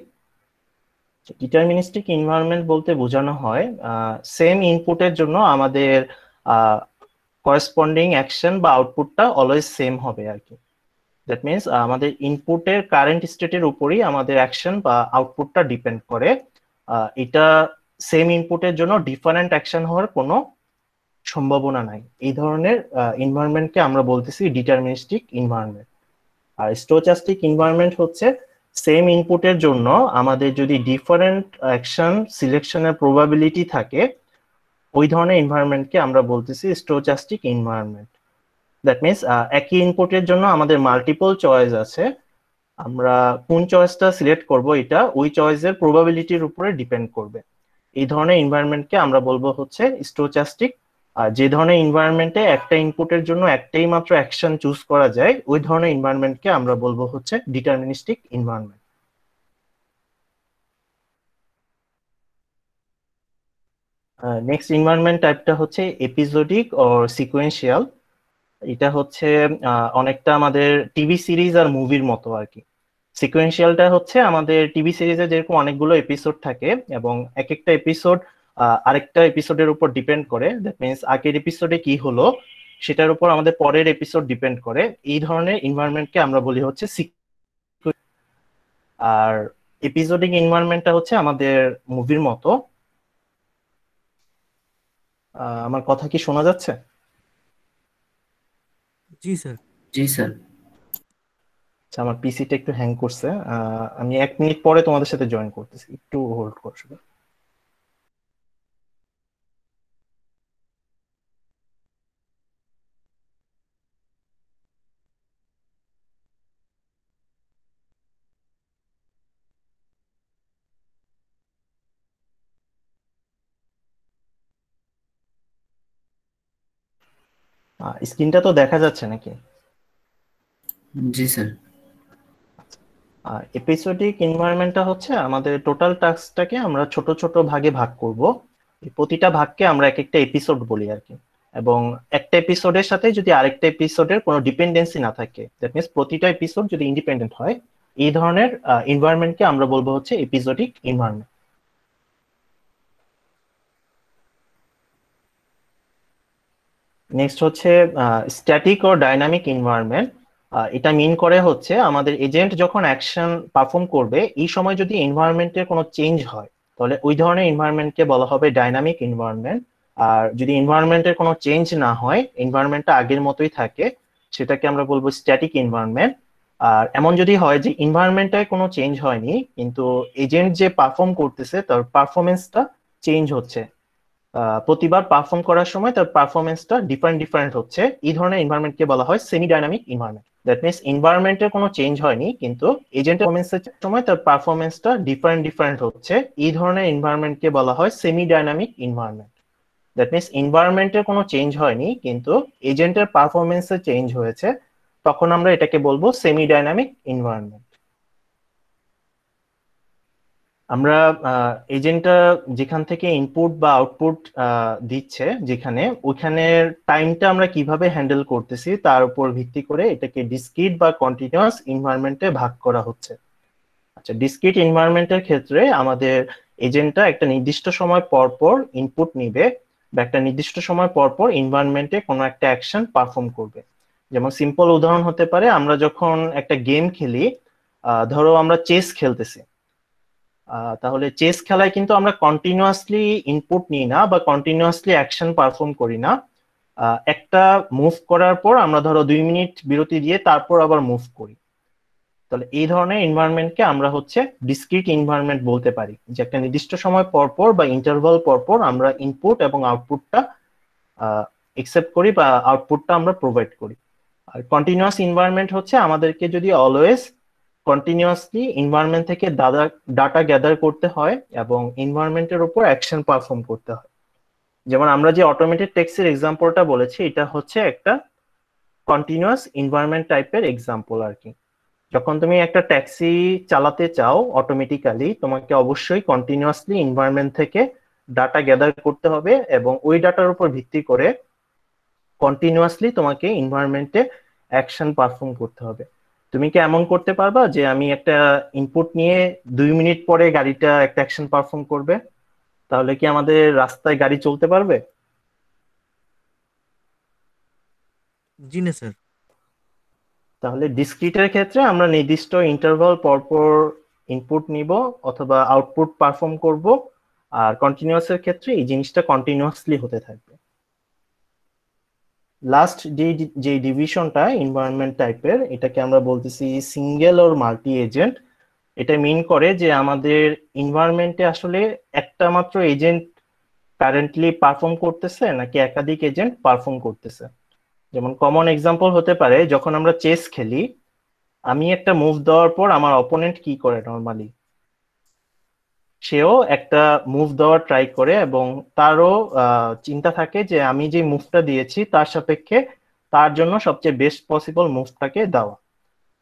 ডিটারমিনিস্টিক এনভায়রনমেন্ট বলতে বোঝানো হয় সেম ইনপুটের জন্য আমাদের করেসপন্ডিং অ্যাকশন বা আউটপুটটা অলওয়েজ সেম হবে আর কি। দ্যাট মিনস আমাদের ইনপুটের কারেন্ট স্টেটের উপরই আমাদের অ্যাকশন বা আউটপুটটা ডিপেন্ড করে। এটা সেম ইনপুটের জন্য ডিফারেন্ট অ্যাকশন হওয়ার কোনো সম্ভাবনা নাই। এই ধরনের এনভায়রনমেন্টকে আমরা বলতেছি ডিটারমিনিস্টিক এনভায়রনমেন্ট। আর স্টোচাস্টিক এনভায়রনমেন্ট হচ্ছে সেম ইনপুটের জন্য আমাদের যদি ডিফারেন্ট অ্যাকশন সিলেকশনের প্রবাবিলিটি থাকে ওই ধরনের এনভায়রনমেন্টকে আমরা বলতেছি স্টোচাস্টিক এনভায়রনমেন্ট। দ্যাট মিনস একই ইনপুটের জন্য আমাদের মাল্টিপল চয়েস আছে, আমরা কোন চয়েসটা সিলেক্ট করব এটা ওই চয়েসের প্রবাবিলিটির উপরে ডিপেন্ড করবে। এই ধরনের এনভায়রনমেন্টকে আমরা বলবো হচ্ছে স্টোচাস্টিক আর যে ধরনের এনভায়রনমেন্টে একটা ইনপুটের জন্য একটাই মাত্র অ্যাকশন চুজ করা যায়, ওই ধরনের এনভায়রনমেন্টকে আমরা বলবো হচ্ছে ডিটারমিনিস্টিক এনভায়রনমেন্ট। নেক্সট এনভায়রনমেন্ট টাইপটা হচ্ছে এপিসোডিক অর সিকোয়েন্সিয়াল। এটা হচ্ছে অনেকটা আমাদের টিভি সিরিজ আর মুভির মতো আর কি। সিকোয়েন্সিয়ালটা হচ্ছে আমাদের টিভি সিরিজে যেরকম অনেকগুলো এপিসোড থাকে এবং এক একটা এপিসোড আরেকটা এপিসোডের উপর ডিপেন্ড করে, দ্যাট মিনস আগের এপিসোডে কি হলো সেটার উপর আমাদের পরের এপিসোড ডিপেন্ড করে। এই ধরনের এনভায়রনমেন্টকে আমরা বলি হচ্ছে আর এপিসোডিক এনভায়রনমেন্টটা হচ্ছে আমাদের মুভির মতো। আমার কথা কি শোনা যাচ্ছে? जी सर। जी सर। আচ্ছা, আমার পিসিটা একটু হ্যাং করছে। আমি 1 মিনিট পরে তোমাদের সাথে জয়েন করতেছি, একটু হোল্ড করছো। স্ক্রিনটা তো দেখা যাচ্ছে নাকি? जी सर। এপিসোডিক এনভায়রনমেন্টটা হচ্ছে আমাদের টোটাল টাস্কটাকে আমরা ছোট ছোট ভাগে ভাগ করব। এই প্রতিটা ভাগকে আমরা এক একটা এপিসোড বলি আর কি। এবং একটা এপিসোডের সাথে যদি আরেকটা এপিসোডের কোনো ডিপেন্ডেন্সি না থাকে, দ্যাট মিনস প্রতিটা এপিসোড যদি ইন্ডিপেন্ডেন্ট হয়, এই ধরনের এনভায়রনমেন্টকে আমরা বলবো হচ্ছে এপিসোডিক এনভায়রনমেন্ট। নেক্সট হচ্ছে স্ট্যাটিক ও ডাইনামিক এনভায়রনমেন্ট। এটা মিন করে হচ্ছে আমাদের এজেন্ট যখন অ্যাকশন পারফর্ম করবে এই সময় যদি এনভায়রনমেন্টের কোনো চেঞ্জ হয়, তাহলে ওই ধরনের এনভায়রনমেন্টকে বলা হবে ডাইনামিক এনভায়রনমেন্ট। আর যদি এনভায়রনমেন্টের কোনো চেঞ্জ না হয়, এনভায়রনমেন্টটা আগের মতোই থাকে, সেটাকে আমরা বলবো স্ট্যাটিক এনভায়রনমেন্ট। আর এমন যদি হয় যে এনভায়রনমেন্টে কোনো চেঞ্জ হয়নি কিন্তু এজেন্ট যে পারফর্ম করতেছে তার পারফরমেন্সটা চেঞ্জ হচ্ছে, প্রতিবার পারফর্ম করার সময় তার পারফরমেন্সটা ডিফারেন্ট ডিফারেন্ট হচ্ছে, এই ধরনের এনভায়রনমেন্টকে বলা হয় semi dynamic environment. That means এনভায়রনমেন্টের কোনো চেঞ্জ হয়নি কিন্তু এজেন্টের পারফরমেন্সের সময় তার পারফরমেন্সটা ডিফারেন্ট ডিফারেন্ট হচ্ছে, এই ধরনের এনভায়রনমেন্টকে বলা হয় semi dynamic environment. That means এনভায়রনমেন্টের কোনো চেঞ্জ হয়নি কিন্তু এজেন্টের পারফরমেন্সে চেঞ্জ হয়েছে, তখন আমরা এটাকে বলবো সেমি ডাইনামিক এনভায়রনমেন্ট। আমরা এজেন্টটা যেখান থেকে ইনপুট বা আউটপুট দিচ্ছে, যেখানে ওইখানের টাইমটা আমরা কিভাবে হ্যান্ডেল করতেছি তার উপর ভিত্তি করে এটাকে ডিসক্রিট বা কন্টিনিউয়াস এনভায়রনমেন্টে ভাগ করা হচ্ছে। আচ্ছা, ডিসক্রিট এনভায়রনমেন্টের ক্ষেত্রে আমাদের এজেন্টটা একটা নির্দিষ্ট সময় পর পর ইনপুট নিবে বা একটা নির্দিষ্ট সময় পর পর এনভায়রনমেন্টে কোনো একটা অ্যাকশন পারফর্ম করবে। যেমন সিম্পল উদাহরণ হতে পারে, আমরা যখন একটা গেম খেলি, ধরো আমরা চেস খেলতেছি, তাহলে চেস খেলায় কিন্তু আমরা কন্টিনিউয়াসলি ইনপুট নিই না বা কন্টিনিউয়াসলি অ্যাকশন পারফর্ম করি না। একটা মুভ করার পর আমরা ধরো 2 মিনিট বিরতি দিয়ে তারপর আবার মুভ করি। তাহলে এই ধরনের এনভায়রনমেন্টকে আমরা হচ্ছে ডিসক্রিট এনভায়রনমেন্ট বলতে পারি, যে একটা নির্দিষ্ট সময় পর পর বা ইন্টারভাল পর পর আমরা ইনপুট এবং আউটপুটটা একসেপ্ট করি বা আউটপুটটা আমরা প্রোভাইড করি। আর কন্টিনিউয়াস এনভায়রনমেন্ট হচ্ছে আমাদেরকে যদি অলওয়েজ কন্টিনিউয়াসলি এনভায়রনমেন্ট থেকে ডাটা গ্যাদার করতে হয় এবং এনভায়রনমেন্টের উপর অ্যাকশন পারফর্ম করতে হয়। যেমন আমরা যে অটোমেটেড ট্যাক্সির এক্সাম্পলটা বলেছি, এটা হচ্ছে একটা কন্টিনিউয়াস এনভায়রনমেন্ট টাইপের এক্সাম্পল আর কি। যখন তুমি একটা ট্যাক্সি চালাতে চাও অটোমেটিক্যালি, তোমাকে অবশ্যই কন্টিনিউয়াসলি এনভায়রনমেন্ট থেকে ডাটা গ্যাদার করতে হবে এবং ওই ডাটার উপর ভিত্তি করে কন্টিনিউয়াসলি তোমাকে এনভায়রনমেন্টে অ্যাকশন পারফর্ম করতে হবে। তুমি কি এমন করতে পারবা যে আমি একটা ইনপুট নিয়ে 2 মিনিট পরে গাড়িটা একটা অ্যাকশন পারফর্ম করবে? তাহলে কি আমাদের রাস্তায় গাড়ি চলতে পারবে? जी नहीं सर। তাহলে ডিসক্রিটের ক্ষেত্রে আমরা নির্দিষ্ট ইন্টারভাল পর পর ইনপুট নিব অথবা আউটপুট পারফর্ম করব, আর কন্টিনিউয়াসের ক্ষেত্রে এই জিনিসটা কন্টিনিউয়াসলি হতে থাকবে। লাস্ট যে ডিভিশনটা এনভায়রনমেন্ট টাইপের, এটাকে আমরা বলতেছি সিঙ্গেল অর মাল্টি এজেন্ট। এটা মিন করে যে আমাদের এনভায়রনমেন্টে আসলে একটা মাত্র এজেন্ট কারেন্টলি পারফর্ম করতেছে নাকি একাধিক এজেন্ট পারফর্ম করতেছে। যেমন কমন এক্সাম্পল হতে পারে, যখন আমরা চেস খেলি, আমি একটা মুভ দেওয়ার পর আমার অপোনেন্ট কি করে নর্মালি? সেও একটা মুভ দেওয়ার ট্রাই করে এবং তারও চিন্তা থাকে যে আমি যে মুভটা দিয়েছি তার সাপেক্ষে তার জন্য সবচেয়ে বেস্ট পসিবল মুভটাকে দেওয়া।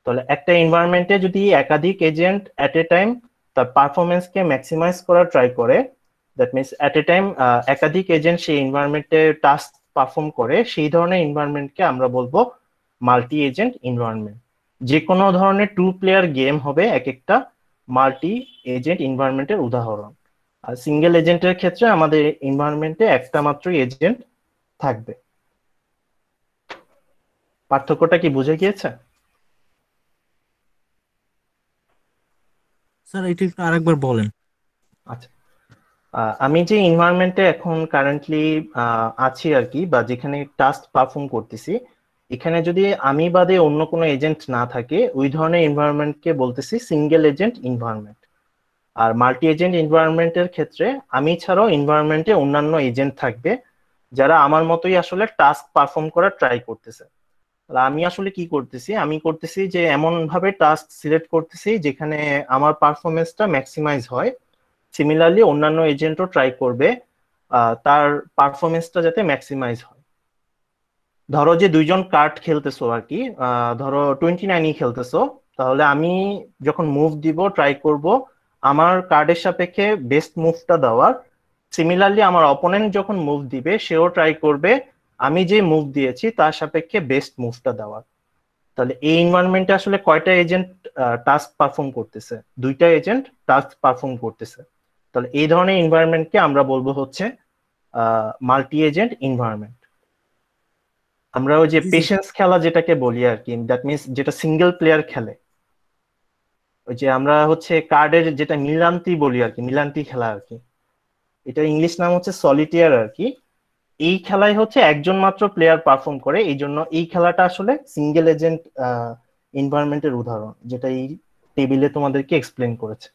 তাহলে একটা এনভায়রনমেন্টে যদি একাধিক এজেন্ট এট এ টাইম তার পারফরমেন্সকে ম্যাক্সিমাইজ করার ট্রাই করে, that means at A time একাধিক এজেন্ট সেই এনভায়রনমেন্টে টাস্ক পারফর্ম করে, সেই ধরনের এনভায়রনমেন্টকে আমরা বলবো মাল্টি এজেন্ট এনভায়রনমেন্ট। যে কোনো ধরনের টু প্লেয়ার গেম হবে এক একটা মাল্টি এজেন্ট এনভায়রনমেন্টের উদাহরণ। আর সিঙ্গেল এজেন্টের ক্ষেত্রে আমাদের এনভায়রনমেন্টে একটা মাত্রই এজেন্ট থাকবে। পার্থক্যটা কি বুঝে গিয়েছে? স্যার এটা একটু আরেকবার বলেন। আচ্ছা, আমি যে এনভায়রনমেন্টে এখন কারেন্টলি আছি আর কি, বা যেখানে টাস্ক পারফর্ম করতেছি, এখানে যদি আমি বাদে অন্য কোনো এজেন্ট না থাকে, ওই ধরনের এনভায়রনমেন্টকে বলতেছি সিঙ্গেল এজেন্ট এনভায়রনমেন্ট। আর মাল্টি এজেন্ট এনভায়রনমেন্টের ক্ষেত্রে আমি ছাড়াও এনভায়রনমেন্টে অন্যান্য এজেন্ট থাকবে যারা আমার মতোই আসলে টাস্ক পারফর্ম করার ট্রাই করতেছে। তাহলে আমি আসলে কি করতেছি, আমি করতেছি যে এমন ভাবে টাস্ক সিলেক্ট করতেছি যেখানে আমার পারফরমেন্সটা ম্যাক্সিমাইজ হয়। সিমিলারলি অন্যান্য এজেন্টও ট্রাই করবে তার পারফরমেন্সটা যাতে ম্যাক্সিমাইজ হয়। ধরো যে দুইজন কার্ড খেলতেছো আর কি, ধরো 29ই খেলতেছো, তাহলে আমি যখন মুভ দিব ট্রাই করব আমার কার্ডের সাপেক্ষে বেস্ট মুভটা দেওয়ার। সিমিলারলি আমার অপোনেন্ট যখন মুভ দিবে সেও ট্রাই করবে আমি যে মুভ দিয়েছি তার সাপেক্ষে বেস্ট মুভটা দেওয়ার। তাহলে এই এনভায়রনমেন্টে আসলে কয়টা এজেন্ট টাস্ক পারফর্ম করতেছে? দুইটা এজেন্ট টাস্ক পারফর্ম করতেছে। তাহলে এই ধরনের এনভায়রনমেন্টকে আমরা বলবো হচ্ছে মাল্টি এজেন্ট এনভায়রনমেন্ট। আমরা ওই যে জি স্যার। পেশেন্স খেলা যেটাকে বলি আর কি, দ্যাট মিনস যেটা সিঙ্গেল প্লেয়ার খেলে, ওই যে আমরা হচ্ছে কার্ডের যেটা মিলান্তি বলি আর কি, মিলান্তি খেলা আর কি, এটা ইংলিশ নাম হচ্ছে সলিটিয়ার আর কি। এই খেলায় হচ্ছে একজন মাত্র প্লেয়ার পারফর্ম করে, এই জন্য এই খেলাটা আসলে সিঙ্গেল এজেন্ট এনভায়রনমেন্টের উদাহরণ, যেটা এই টেবিলে তোমাদেরকে এক্সপ্লেন করেছে।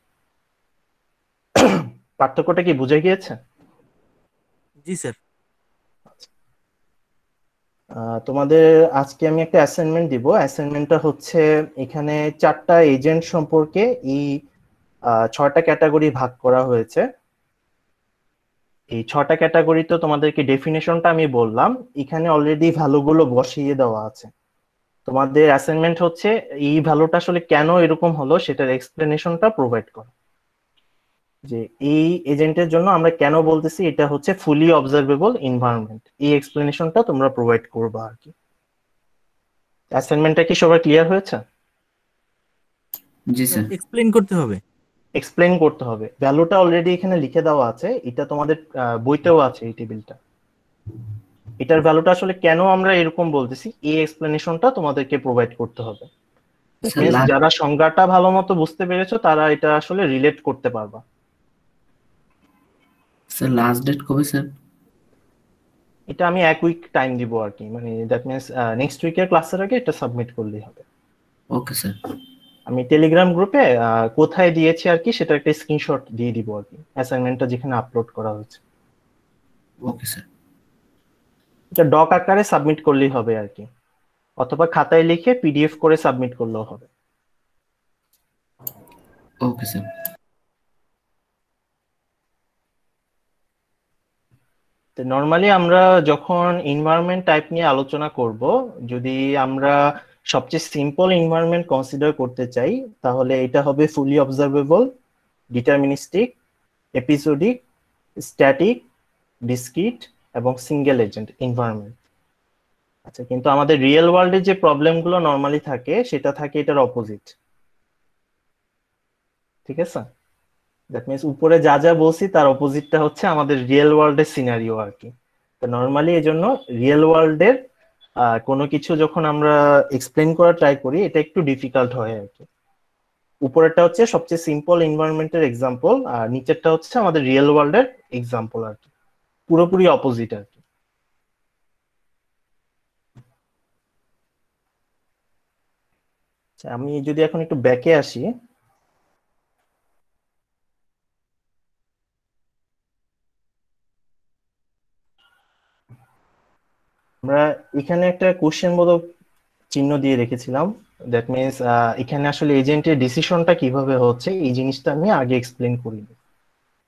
পার্থক্যটা কি বুঝে গিয়েছে? জি স্যার। তোমাদের আজকে আমি একটা অ্যাসাইনমেন্ট দিব। অ্যাসাইনমেন্টটা হচ্ছে এখানে 4টা এজেন্ট সম্পর্কে এই 6টা ক্যাটাগরি ভাগ করা হয়েছে। এই 6টা ক্যাটাগরি তো তোমাদেরকে ডেফিনেশনটা আমি বললাম, এখানে অলরেডি ভ্যালুগুলো বসিয়ে দেওয়া আছে। তোমাদের অ্যাসাইনমেন্ট হচ্ছে এই ভ্যালুটা আসলে কেন এরকম হলো সেটার এক্সপ্লেনেশনটা প্রোভাইড করা, যে এই এজেন্টের জন্য আমরা কেন বলতেছি এটা হচ্ছে ফুলি অবজারভেবল এনভায়রনমেন্ট, এই এক্সপ্লেনেশনটা তোমরা প্রোভাইড করবা আর কি। অ্যাসাইনমেন্টটা কি সবার ক্লিয়ার হয়েছে? জি স্যার স্যার। এক্সপ্লেন করতে হবে। এক্সপ্লেন করতে হবে, ভ্যালুটা অলরেডি এখানে লিখে দেওয়া আছে, এটা তোমাদের বইতেও আছে এই টেবিলটা। এটার ভ্যালুটা আসলে কেন আমরা এরকম বলতেছি এই এক্সপ্লেনেশনটা তোমাদেরকে প্রোভাইড করতে হবে। দ্যাট স্যার মিন্স লাস্ট যারা সংজ্ঞাটা ভালো মতো বুঝতে পেরেছো তারা এটা আসলে রিলেট করতে পারবা। স্যার লাস্ট ডেট কবে স্যার? এটা আমি 1 উইক টাইম দিব আর কি, মানে দ্যাট মিন্স নেক্সট উইকের ক্লাসের আগে এটা সাবমিট করলেই হবে। Okay sir. আমি টেলিগ্রাম গ্রুপে কোথায় দিয়েছি আর কি সেটা একটা স্ক্রিনশট দিয়ে দিব আর কি, অ্যাসাইনমেন্টটা যেখানে আপলোড করা হয়েছে। Okay sir. এটা ডক আকারে সাবমিট করলেই হবে আর কি, অথবা খাতায় লিখে পিডিএফ করে সাবমিট করলেও হবে। Okay sir. তো নর্মালি আমরা যখন এনভায়রনমেন্ট টাইপ নিয়ে আলোচনা করব, যদি আমরা সবচেয়ে সিম্পল এনভায়রনমেন্ট কনসিডার করতে চাই, তাহলে এটা হবে fully observable, deterministic, episodic, static, discrete এবং সিঙ্গেল এজেন্ট এনভায়রনমেন্ট। আচ্ছা, কিন্তু আমাদের রিয়েল ওয়ার্ল্ডে যে প্রবলেমগুলো নর্মালি থাকে সেটা থাকে এটার অপোজিট। ঠিক আছে, দ্যাট মিনস উপরে যা যা বলছি তার অপোজিটটা হচ্ছে আমাদের রিয়েল ওয়ার্ল্ডের সিনারিও আর কি। তো নর্মালি এই জন্য রিয়েল ওয়ার্ল্ডের কোনো কিছু যখন আমরা এক্সপ্লেন করা ট্রাই করি এটা একটু ডিফিকাল্ট হয় আর কি। উপরেরটা হচ্ছে সবচেয়ে সিম্পল এনভায়রনমেন্টের এক্সাম্পল, আর নিচেরটা হচ্ছে আমাদের রিয়েল ওয়ার্ল্ডের এক্সাম্পল আর কি, পুরোপুরি অপোজিট আর কি। আচ্ছা, আমি যদি এখন একটু ব্যাকে আসি, আমরা এখানে একটা কোশ্চেন বোধক চিহ্ন দিয়ে রেখেছিলাম। দ্যাট মিনস এখানে আসলে এজেন্টের ডিসিশনটা কিভাবে হচ্ছে এই জিনিসটা আমি আগে এক্সপ্লেন করি।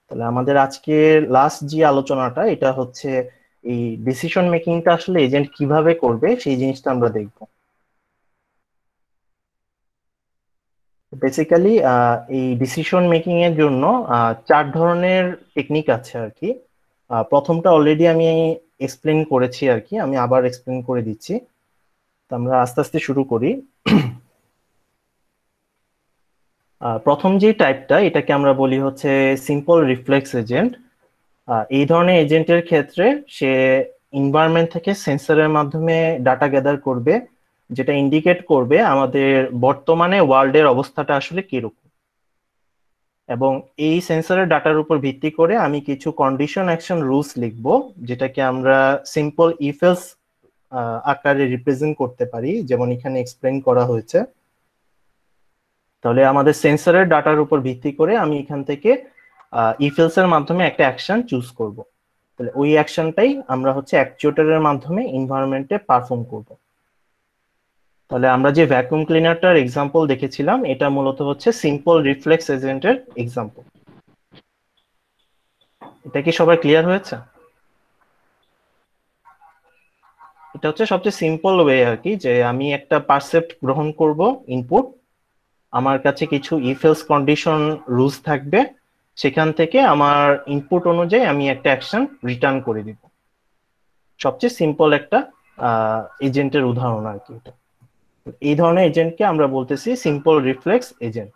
তাহলে আমাদের আজকে লাস্ট যে আলোচনাটা এটা হচ্ছে এই ডিসিশন মেকিংটা আসলে এজেন্ট কিভাবে করবে সেই জিনিসটা আমরা দেখব। বেসিক্যালি এই ডিসিশন মেকিং এর জন্য 4 ধরনের টেকনিক আছে আর কি। প্রথমটা অলরেডি আমি এক্সপ্লেন করেছি আর কি, আমি আবার এক্সপ্লেন করে দিচ্ছি। তো আমরা আস্তে আস্তে শুরু করি। প্রথম যে টাইপটা এটাকে আমরা বলি হচ্ছে সিম্পল রিফ্লেক্স এজেন্ট। এই ধরনের এজেন্টের ক্ষেত্রে সে এনভায়রনমেন্ট থেকে সেন্সরের মাধ্যমে ডাটা গ্যাদার করবে, যেটা ইন্ডিকেট করবে আমাদের বর্তমানে ওয়ার্ল্ডের অবস্থাটা আসলে কিরকম। এবং এই সেন্সরের ডাটার উপর ভিত্তি করে আমি কিছু কন্ডিশন অ্যাকশন রুলস লিখবো, যেটাকে আমরা সিম্পল ইফ এলস আকারে রিপ্রেজেন্ট করতে পারি, যেমন এখানে এক্সপ্লেন করা হয়েছে। তাহলে আমাদের সেন্সরের ডাটার উপর ভিত্তি করে আমি এখান থেকে ইফ এলস এর মাধ্যমে একটা অ্যাকশন চুজ করব। তাহলে ওই অ্যাকশনটাই আমরা হচ্ছে অ্যাকচুয়েটরের মাধ্যমে এনভায়রনমেন্টে পারফর্ম করব। তাহলে আমরা যে ভ্যাকুয়াম ক্লিনারটার এক্সাম্পল দেখেছিলাম এটা মূলত হচ্ছে সিম্পল রিফ্লেক্স এজেন্টের এক্সাম্পল। এটা কি সবার ক্লিয়ার হয়েছে? এটা হচ্ছে সবচেয়ে সিম্পল ওয়ে আর কি, যে আমি একটা পারসেপ্ট গ্রহণ করব ইনপুট, আমার কাছে কিছু ইফ এলস কন্ডিশন রুলস থাকবে, সেখান থেকে আমার ইনপুট অনুযায়ী আমি একটা অ্যাকশন রিটার্ন করে দিব। সবচেয়ে সিম্পল একটা এজেন্টের উদাহরণ আর কি এটা। এই ধরনের এজেন্টকে আমরা বলতেছি সিম্পল রিফ্লেক্স এজেন্ট।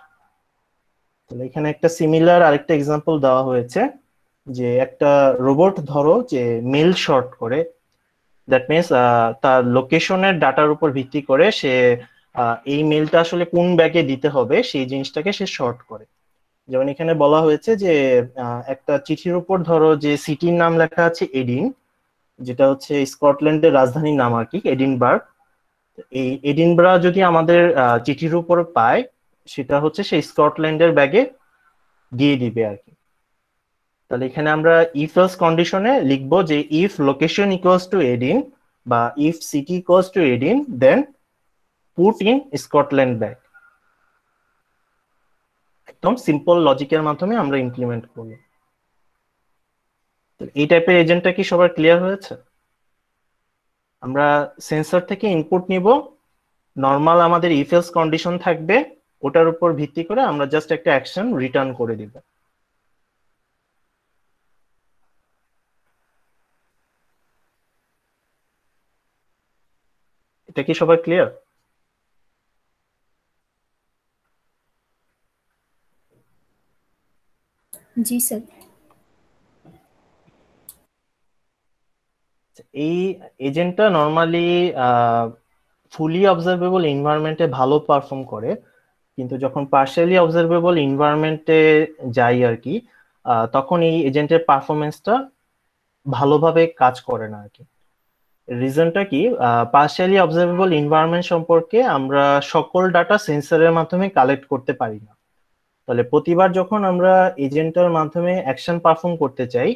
তাহলে এখানে একটা সিমিলার আরেকটা এক্সাম্পল দেওয়া হয়েছে, যে একটা রোবট ধরো যে মেল শর্ট করে। দ্যাট মিনস তার লোকেশনের ডাটার উপর ভিত্তি করে সে এই মেলটা আসলে কোন ব্যাগে দিতে হবে সেই জিনিসটাকে সে শর্ট করে। যেমন এখানে বলা হয়েছে যে একটা চিঠির উপর ধরো যে সিটির নাম লেখা আছে এডিন, যেটা হচ্ছে স্কটল্যান্ডের রাজধানীর নাম আর কি, এডিনবার্গ। এই এডিনবার্গ যদি আমাদের চিঠির উপর পায়, সেটা হচ্ছে সেই স্কটল্যান্ডের ব্যাগে দিয়ে দিবে আর কি। তাহলে এখানে আমরা ইফ এলস কন্ডিশনে লিখবো যে if location equals to Edin বা if city equals to Edin then put in Scotland bag. একদম সিম্পল লজিকের মাধ্যমে আমরা ইমপ্লিমেন্ট করব। এই টাইপের এজেন্টটা কি সবার ক্লিয়ার হয়েছে? আমরা সেন্সর থেকে ইনপুট নিব, নর্মাল আমাদের ইফ এলস কন্ডিশন থাকবে, ওটার উপর ভিত্তি করে আমরা জাস্ট একটা অ্যাকশন রিটার্ন করে দিব। এটা কি সবার ক্লিয়ার? जी सर। এই এজেন্টটা নর্মালি ফুলি অবজারভেবল এনভায়রনমেন্টে ভালো পারফর্ম করে, কিন্তু যখন পার্শিয়ালি অবজারভেবল এনভায়রনমেন্টে যাই আর কি, তখন এই এজেন্টের পারফরমেন্সটা ভালোভাবে কাজ করে না আর কি। রিজনটা কি, পার্শিয়ালি অবজারভেবল এনভায়রনমেন্ট সম্পর্কে আমরা সকল ডাটা সেন্সরের মাধ্যমে কালেক্ট করতে পারি না। তাহলে প্রতিবার যখন আমরা এজেন্টের মাধ্যমে অ্যাকশন পারফর্ম করতে চাই,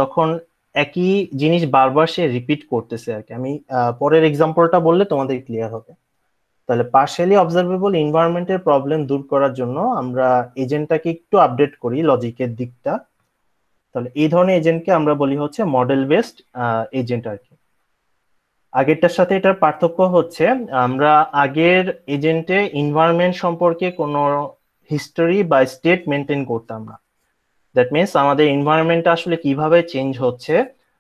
তখন একই জিনিস বারবার সে রিপিট করতেছে আর কি। আমি পরের এক্সাম্পলটা বললে তোমাদের ক্লিয়ার হবে। তাহলে পার্শিয়ালি অবজারভেবল এনভায়রনমেন্টের প্রবলেম দূর করার জন্য আমরা এজেন্টটাকে একটু আপডেট করি লজিকের দিকটা। তাহলে এই ধরনের এজেন্টকে আমরা বলি হচ্ছে মডেল বেসড এজেন্ট আর কি। আগেরটার সাথে এটার পার্থক্য হচ্ছে আমরা আগের এজেন্টে এনভায়রনমেন্ট সম্পর্কে কোনো হিস্টোরি বা স্টেট মেনটেন করতাম না। দ্যাট মিনস আমাদের এনভায়রনমেন্টটা আসলে কিভাবে চেঞ্জ হচ্ছে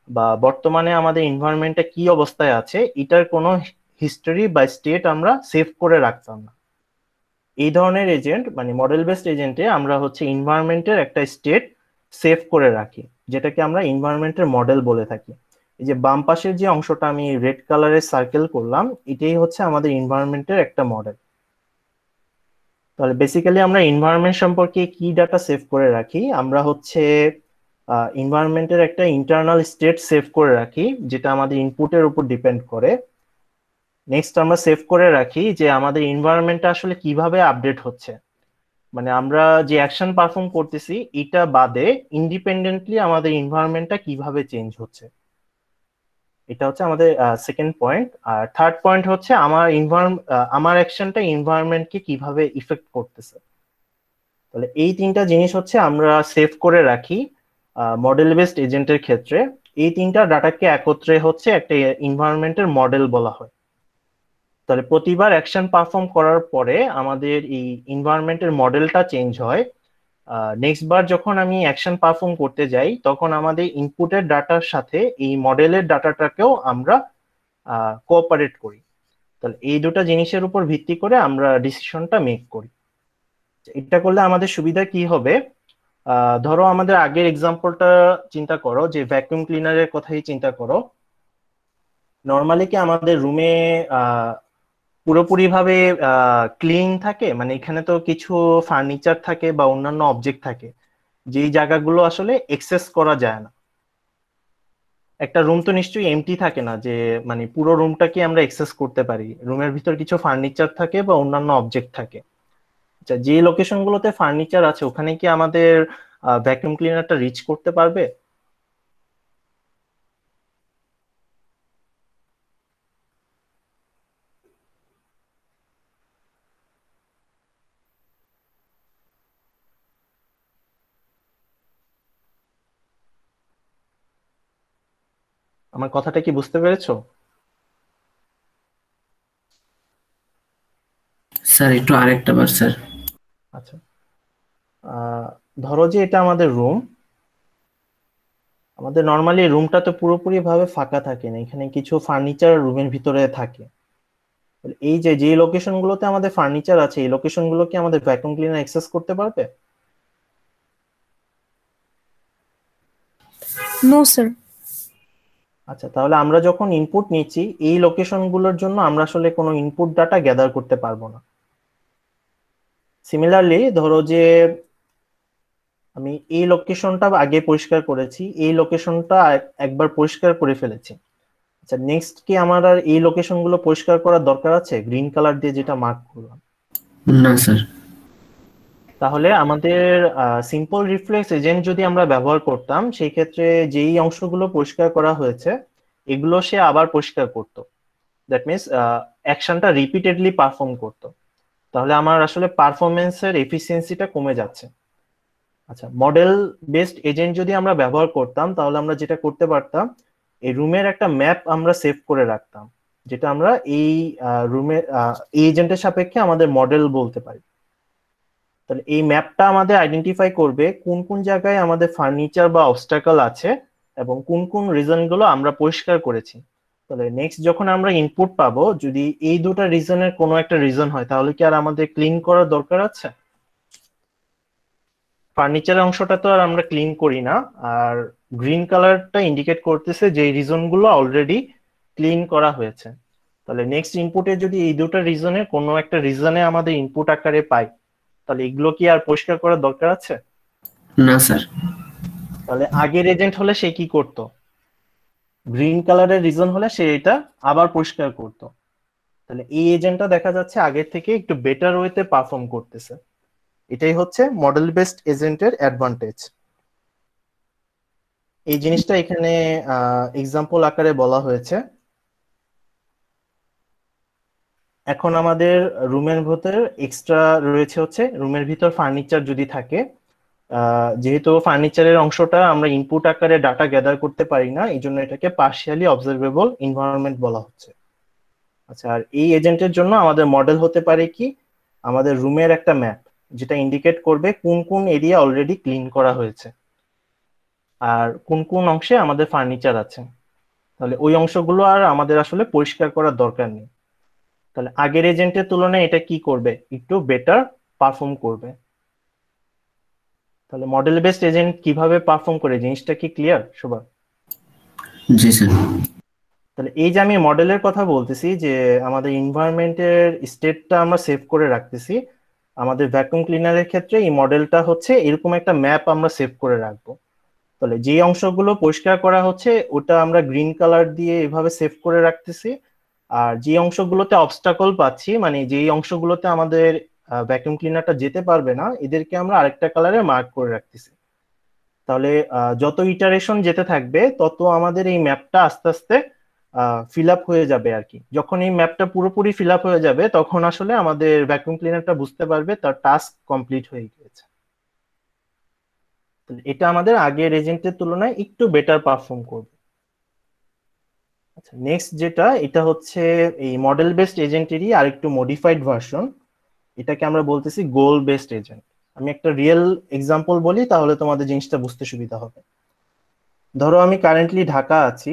বা বর্তমানে আমাদের এনভায়রনমেন্টটা কি অবস্থায় আছে এটার কোনো হিস্টোরি বা স্টেট আমরা সেভ করে রাখতাম না। এই ধরনের এজেন্ট মানে মডেল বেসড এজেন্টে আমরা হচ্ছে এনভায়রনমেন্টের একটা স্টেট সেভ করে রাখি, যেটাকে আমরা এনভায়রনমেন্টের মডেল বলে থাকি। এই যে বাম পাশের যে অংশটা আমি রেড কালারের সার্কেল করলাম, এটাই হচ্ছে আমাদের এনভায়রনমেন্টের একটা মডেল। তাহলে বেসিক্যালি আমরা এনভায়রনমেন্ট সম্পর্কে কি ডাটা সেভ করে রাখি, আমরা হচ্ছে এনভায়রনমেন্টের একটা ইন্টারনাল স্টেট সেভ করে রাখি, যেটা আমাদের ইনপুটের উপর ডিপেন্ড করে। নেক্সট আমরা সেভ করে রাখি যে আমাদের এনভায়রনমেন্টটা আসলে কিভাবে আপডেট হচ্ছে, মানে আমরা যে অ্যাকশন পারফর্ম করতেছি এটা বাদে ইন্ডিপেন্ডেন্টলি আমাদের এনভায়রনমেন্টটা কিভাবে চেঞ্জ হচ্ছে। এটা হচ্ছে আমাদের সেকেন্ড পয়েন্ট। আর থার্ড পয়েন্ট হচ্ছে আমার অ্যাকশনটা এনভায়রনমেন্টকে কিভাবে ইফেক্ট করতেছে। তাহলে এই তিনটা জিনিস হচ্ছে আমরা সেভ করে রাখি মডেল বেসড এজেন্টের ক্ষেত্রে। এই তিনটা ডাটাকে একত্রে হচ্ছে একটা এনভায়রনমেন্টের মডেল বলা হয়। তাহলে প্রতিবার অ্যাকশন পারফর্ম করার পরে আমাদের এই এনভায়রনমেন্টের মডেলটা চেঞ্জ হয়। নেক্সট বার যখন আমি অ্যাকশন পারফর্ম করতে যাই তখন আমাদের ইনপুটের ডাটার সাথে এই মডেলের ডাটাটাকেও আমরা কোঅপারেট করি। তাহলে এই দুটো জিনিসের উপর ভিত্তি করে আমরা ডিসিশনটা মেক করি। এটা করলে আমাদের সুবিধা কি হবে? ধরো আমাদের আগের এক্সাম্পলটা চিন্তা করো, যে ভ্যাকুয়াম ক্লিনারের কথাই চিন্তা করো। নর্মালি কি আমাদের রুমে পুরোপুরি ভাবে ক্লিন থাকে? মানে এখানে তো কিছু ফার্নিচার থাকে বা অন্যান্য অবজেক্ট থাকে যেই জায়গাগুলো আসলে এক্সেস করা যায় না। একটা রুম তো নিশ্চয়ই এমটি থাকে না, যে মানে পুরো রুমটাকে আমরা এক্সেস করতে পারি। রুমের ভিতর কিছু ফার্নিচার থাকে বা অন্যান্য অবজেক্ট থাকে। আচ্ছা, যে লোকেশন গুলোতে ফার্নিচার আছে ওখানে কি আমাদের ভ্যাকুয়াম ক্লিনারটা রিচ করতে পারবে? আমার কথাটা কি বুঝতে পেরেছো? স্যার একটু আরেকটা বার স্যার। আচ্ছা, ধরো যে এটা আমাদের রুম। আমাদের নর্মালি রুমটা তো পুরোপুরি ভাবে ফাঁকা থাকে না, এখানে কিছু ফার্নিচার রুমের ভিতরে থাকে। তাহলে এই যে যে লোকেশন গুলোতে আমাদের ফার্নিচার আছে এই লোকেশন গুলো কি আমাদের ভ্যাকুয়াম ক্লিনার অ্যাক্সেস করতে পারবে? No sir. আচ্ছা, তাহলে আমরা যখন ইনপুট নিচ্ছি এই লোকেশন গুলোর জন্য আমরা আসলে কোনো ইনপুট ডাটা গ্যাদার করতে পারবো না। সিমিলারলি ধরো যে আমি এই লোকেশনটা আগে পরিষ্কার করেছি, এই লোকেশনটা একবার পরিষ্কার করে ফেলেছি। আচ্ছা, নেক্সট কি আমার আর এই লোকেশন গুলো পরিষ্কার করার দরকার আছে গ্রিন কালার দিয়ে যেটা মার্ক করলাম? না স্যার। তাহলে আমাদের সিম্পল রিফ্লেক্স এজেন্ট যদি আমরা ব্যবহার করতাম সেই ক্ষেত্রে যেই অংশগুলো পরিষ্কার করা হয়েছে এগুলো সে আবার পরিষ্কার করতো। দ্যাট মিনস অ্যাকশনটা রিপিটেডলি পারফর্ম করতো। তাহলে আমার আসলে পারফরমেন্সের এফিসিয়েন্সিটা কমে যাচ্ছে। আচ্ছা, মডেল বেসড এজেন্ট যদি আমরা ব্যবহার করতাম তাহলে আমরা যেটা করতে পারতাম, এই রুমের একটা ম্যাপ আমরা সেভ করে রাখতাম, যেটা আমরা এই রুমের এই এজেন্টের সাপেক্ষে আমাদের মডেল বলতে পারি। তাহলে এই ম্যাপটা আমাদের আইডেন্টিফাই করবে কোন কোন জায়গায় আমাদের ফার্নিচার বা অবস্টাকল আছে এবং কোন কোন রিজন গুলো আমরা পরিষ্কার করেছি। তাহলে নেক্সট যখন আমরা ইনপুট পাবো, যদি এই দুটো রিজনের কোনো একটা রিজন হয় তাহলে কি আর আমাদের ক্লিন করার দরকার আছে? ফার্নিচারের অংশটা তো আর আমরা ক্লিন করি না। আর গ্রিন কালারটা ইন্ডিকেট করতেছে যে রিজন গুলো অলরেডি ক্লিন করা হয়েছে। তাহলে নেক্সট ইনপুটে যদি এই দুটো রিজনের কোনো একটা রিজনে আমাদের ইনপুট আকারে পাই তাহলে এগুলো কি আর পরিষ্কার করার দরকার আছে? না স্যার। তাহলে আগের এজেন্ট হলে সে কি করত? গ্রিন কালারের রিজন হলে সে এটা আবার পরিষ্কার করত। তাহলে এই এজেন্টটা দেখা যাচ্ছে আগের থেকে একটু বেটার ওয়েতে পারফর্ম করতেছে। এটাই হচ্ছে মডেল বেসড এজেন্টের অ্যাডভান্টেজ। এই জিনিসটা এখানে এক্সাম্পল আকারে বলা হয়েছে। এখন আমাদের রুমের ভিতর এক্সট্রা রয়েছে হচ্ছে রুমের ভিতর ফার্নিচার যদি থাকে, যেহেতু ফার্নিচারের অংশটা আমরা ইনপুট আকারে ডাটা গ্যাদার করতে পারি না এই জন্য এটাকে পার্শিয়ালি অবজারভেবল এনভায়রনমেন্ট বলা হচ্ছে। আচ্ছা, আর এই এজেন্টের জন্য আমাদের মডেল হতে পারে কি, আমাদের রুমের একটা ম্যাপ যেটা ইন্ডিকেট করবে কোন কোন এরিয়া অলরেডি ক্লিন করা হয়েছে আর কোন কোন অংশে আমাদের ফার্নিচার আছে। তাহলে ওই অংশগুলো আর আমাদের আসলে পরিষ্কার করার দরকার নেই। তাহলে আগের এজেন্টের তুলনায় এটা কি করবে, একটু বেটার পারফর্ম করবে। তাহলে মডেল বেসড এজেন্ট কিভাবে পারফর্ম করে জিনিসটা কি ক্লিয়ার সবার? জি স্যার। তাহলে এই যে আমি মডেলের কথা বলতেছি, যে আমাদের এনভায়রনমেন্টের স্টেটটা আমরা সেভ করে রাখতেছি, আমাদের ভ্যাকুয়াম ক্লিনারের ক্ষেত্রে এই মডেলটা হচ্ছে এরকম একটা ম্যাপ আমরা সেভ করে রাখবো। তাহলে যে অংশগুলো পরিষ্কার করা হচ্ছে ওটা আমরা গ্রিন কালার দিয়ে এভাবে সেভ করে রাখতেছি, আর যে অংশগুলোতে অবস্টাকল পাচ্ছি মানে যেই অংশগুলোতে আমাদের ভ্যাকুয়াম ক্লিনারটা যেতে পারবে না এদেরকে আমরা আরেকটা কালারে মার্ক করে রাখতেছি। তাহলে যত ইটারেশন যেতে থাকবে তত আমাদের এই ম্যাপটা আস্তে আস্তে ফিল আপ হয়ে যাবে আর কি। যখন এই ম্যাপটা পুরোপুরি ফিল আপ হয়ে যাবে তখন আসলে আমাদের ভ্যাকুয়াম ক্লিনারটা বুঝতে পারবে তার টাস্ক কমপ্লিট হয়ে গিয়েছে। এটা আমাদের আগের এজেন্টের তুলনায় একটু বেটার পারফর্ম করবে। আচ্ছা, নেক্সট যেটা, এটা হচ্ছে এই মডেল বেসড এজেন্টেরই আরেকটু মডিফাইড ভার্সন। এটাকে আমরা বলতেছি গোল বেসড এজেন্ট। আমি একটা রিয়েল এক্সাম্পল বলি, তাহলে তোমাদের জিনিসটা বুঝতে সুবিধা হবে। ধরো আমি কারেন্টলি ঢাকা আছি।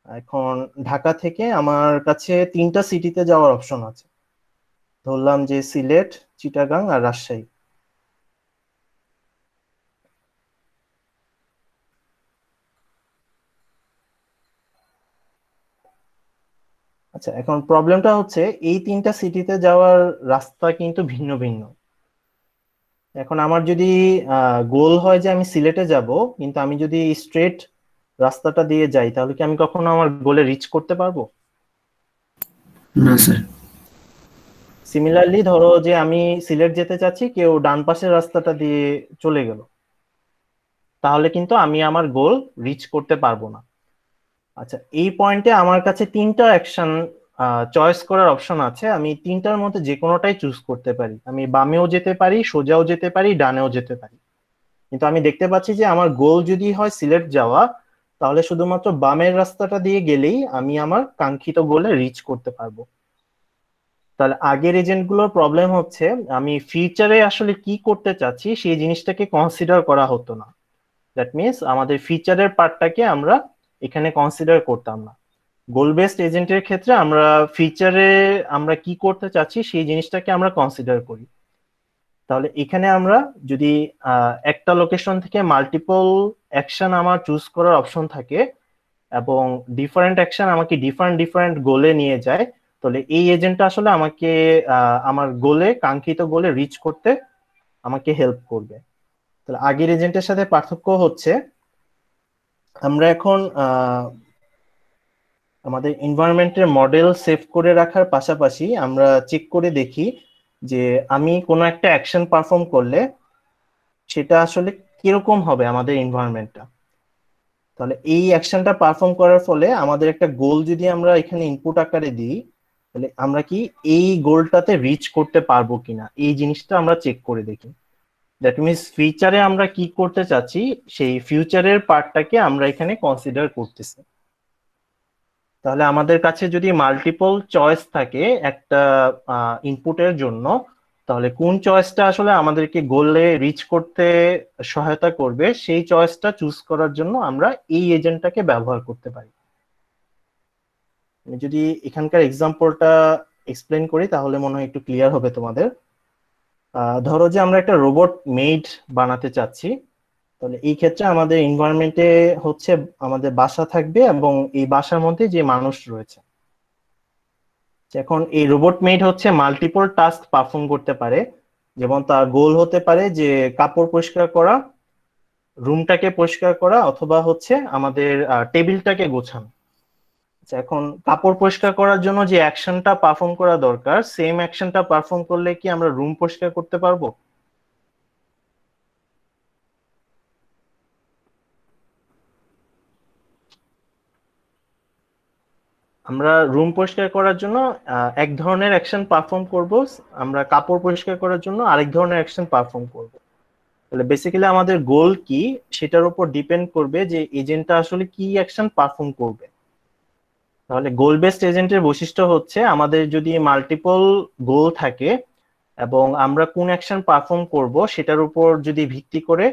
এখন ঢাকা থেকে আমার কাছে 3টা সিটিতে যাওয়ার অপশন আছে। ধরলাম যে সিলেট, চিটাগাং আর রাজশাহী। আচ্ছা, এখন প্রবলেমটা হচ্ছে এই 3টা সিটিতে যাওয়ার রাস্তা কিন্তু ভিন্ন ভিন্ন। এখন আমার যদি গোল হয় যে আমি সিলেটে যাব, কিন্তু আমি যদি স্ট্রেট রাস্তাটা দিয়ে যাই, তাহলে কি আমি কখনো আমার গোলে রিচ করতে পারবো? না স্যার। সিমিলারলি ধরো যে আমি সিলেট যেতে চাচ্ছি, কেউ ডান পাশের রাস্তাটা দিয়ে চলে গেল, তাহলে কিন্তু আমি আমার গোল রিচ করতে পারবো না। আচ্ছা, এই পয়েন্টে আমার কাছে 3টা অ্যাকশন চয়েস করার অপশন আছে। আমি 3টার মধ্যে যে কোনোটাই চুজ করতে পারি। আমি বামেও যেতে পারি, সোজাও যেতে পারি, ডানেও যেতে পারি। কিন্তু আমি দেখতে পাচ্ছি যে আমার গোল যদি হয় সিলেট যাওয়া, তাহলে শুধুমাত্র বামের রাস্তাটা দিয়ে গেলেই আমি আমার কাঙ্ক্ষিত গোলে রিচ করতে পারবো। তাহলে আগের এজেন্টগুলোর প্রবলেম হচ্ছে আমি ফিউচারে আসলে কি করতে চাচ্ছি সেই জিনিসটাকে কনসিডার করা হতো না। দ্যাট মিনস আমাদের ফিচারের পার্টটাকে আমরা এখানে কনসিডার করতাম না। গোল বেসড এজেন্টের ক্ষেত্রে আমরা ফিচারে আমরা কি করতে চাচ্ছি সেই জিনিসটাকে আমরা কনসিডার করি। তাহলে এখানে আমরা যদি একটা লোকেশন থেকে মাল্টিপল অ্যাকশন আমার চুজ করার অপশন থাকে এবং ডিফারেন্ট অ্যাকশন আমাকে ডিফারেন্ট ডিফারেন্ট গোলে নিয়ে যায়, তাহলে এই এজেন্টটা আসলে আমাকে আমার গোলে, কাঙ্ক্ষিত গোলে রিচ করতে আমাকে হেল্প করবে। তাহলে আগের এজেন্টের সাথে পার্থক্য হচ্ছে আমরা এখন আমাদের এনভায়রনমেন্টের মডেল সেভ করে রাখার পাশাপাশি আমরা চেক করে দেখি যে আমি কোনো একটা অ্যাকশন পারফর্ম করলে সেটা আসলে কিরকম হবে আমাদের এনভায়রনমেন্টটা। তাহলে এই অ্যাকশনটা পারফর্ম করার ফলে আমাদের একটা গোল যদি আমরা এখানে ইনপুট আকারে দিই, তাহলে আমরা কি এই গোলটাতে রিচ করতে পারবো কিনা এই জিনিসটা আমরা চেক করে দেখি। দ্যাট মিনস ফিউচারে আমরা কি করতে চাচ্ছি সেই ফিউচারের পার্টটাকে আমরা এখানে কনসিডার করতেছি। তাহলে আমাদের কাছে যদি মাল্টিপল চয়েস থাকে একটা ইনপুটের জন্য, তাহলে কোন চয়েসটা আসলে আমাদেরকে গোলে রিচ করতে সহায়তা করবে সেই চয়েসটা চুজ করার জন্য আমরা এই এজেন্টটাকে ব্যবহার করতে পারি। আমি যদি এখানকার এক্সাম্পলটা এক্সপ্লেন করি তাহলে মনে হয় একটু ক্লিয়ার হবে তোমাদের। ধরো যে আমরা একটা রোবট মেড বানাতে চাচ্ছি। তাহলে এই ক্ষেত্রে আমাদের এনভায়রনমেন্টে হচ্ছে আমাদের বাসা থাকবে এবং এই বাসার মধ্যে যে মানুষ রয়েছে। এখন এই রোবট মেড হচ্ছে মাল্টিপল টাস্ক পারফর্ম করতে পারে। যেমন তার গোল হতে পারে যে কাপড় পরিষ্কার করা, রুমটাকে পরিষ্কার করা, অথবা হচ্ছে আমাদের টেবিলটাকে গোছানো। আচ্ছা, এখন কাপড় পরিষ্কার করার জন্য যে অ্যাকশনটা পারফর্ম করা দরকার, সেম অ্যাকশনটা পারফর্ম করলে কি আমরা রুম পরিষ্কার করতে পারবো? আমরা রুম পরিষ্কার করার জন্য এক ধরনের অ্যাকশন পারফর্ম করব, আমরা কাপড় পরিষ্কার করার জন্য আরেক ধরনের অ্যাকশন পারফর্ম করব। তাহলে বেসিক্যালি আমাদের গোল কি সেটার উপর ডিপেন্ড করবে যে এজেন্টটা আসলে কি অ্যাকশন পারফর্ম করবে। তাহলে গোল বেসড এজেন্টের বৈশিষ্ট্য হচ্ছে আমাদের যদি মাল্টিপল গোল থাকে এবং আমরা কোন অ্যাকশন পারফর্ম করব সেটার উপর যদি ভিত্তি করে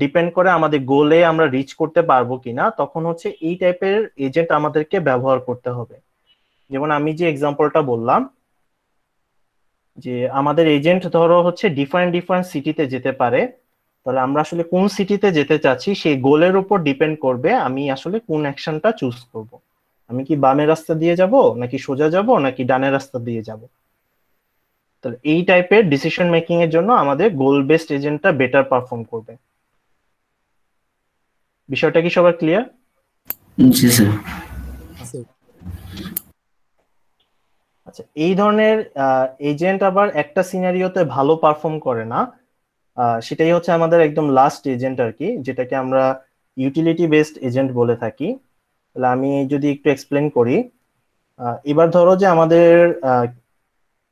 ডিপেন্ড করে আমাদের গোলে আমরা রিচ করতে পারবো কিনা, তখন হচ্ছে এই টাইপের এজেন্ট আমাদেরকে ব্যবহার করতে হবে। যেমন আমি যে এক্সাম্পলটা বললাম যে আমাদের এজেন্ট ধরো হচ্ছে ডিফারেন্ট ডিফারেন্ট সিটিতে যেতে পারে, তাহলে আমরা আসলে কোন সিটিতে যেতে চাচ্ছি সেই গোলের উপর ডিপেন্ড করবে আমি আসলে কোন অ্যাকশনটা চুজ করব। আমি কি বামের রাস্তা দিয়ে যাব, নাকি সোজা যাব, নাকি ডানের রাস্তা দিয়ে যাব। তাহলে এই টাইপের ডিসিশন মেকিং এর জন্য আমাদের গোল বেসড এজেন্টটা বেটার পারফর্ম করবে। বিষয়টা কি সবার ক্লিয়ার? জি স্যার। স্যার আচ্ছা, এই ধরনের এজেন্ট আবার একটা সিনারিওতে ভালো পারফর্ম করে না। সেটাই হচ্ছে আমাদের একদম লাস্ট এজেন্ট আর কি, যেটাকে আমরা ইউটিলিটি বেসড এজেন্ট বলে থাকি। তাহলে আমি যদি একটু এক্সপ্লেন করি, এবার ধরো যে আমাদের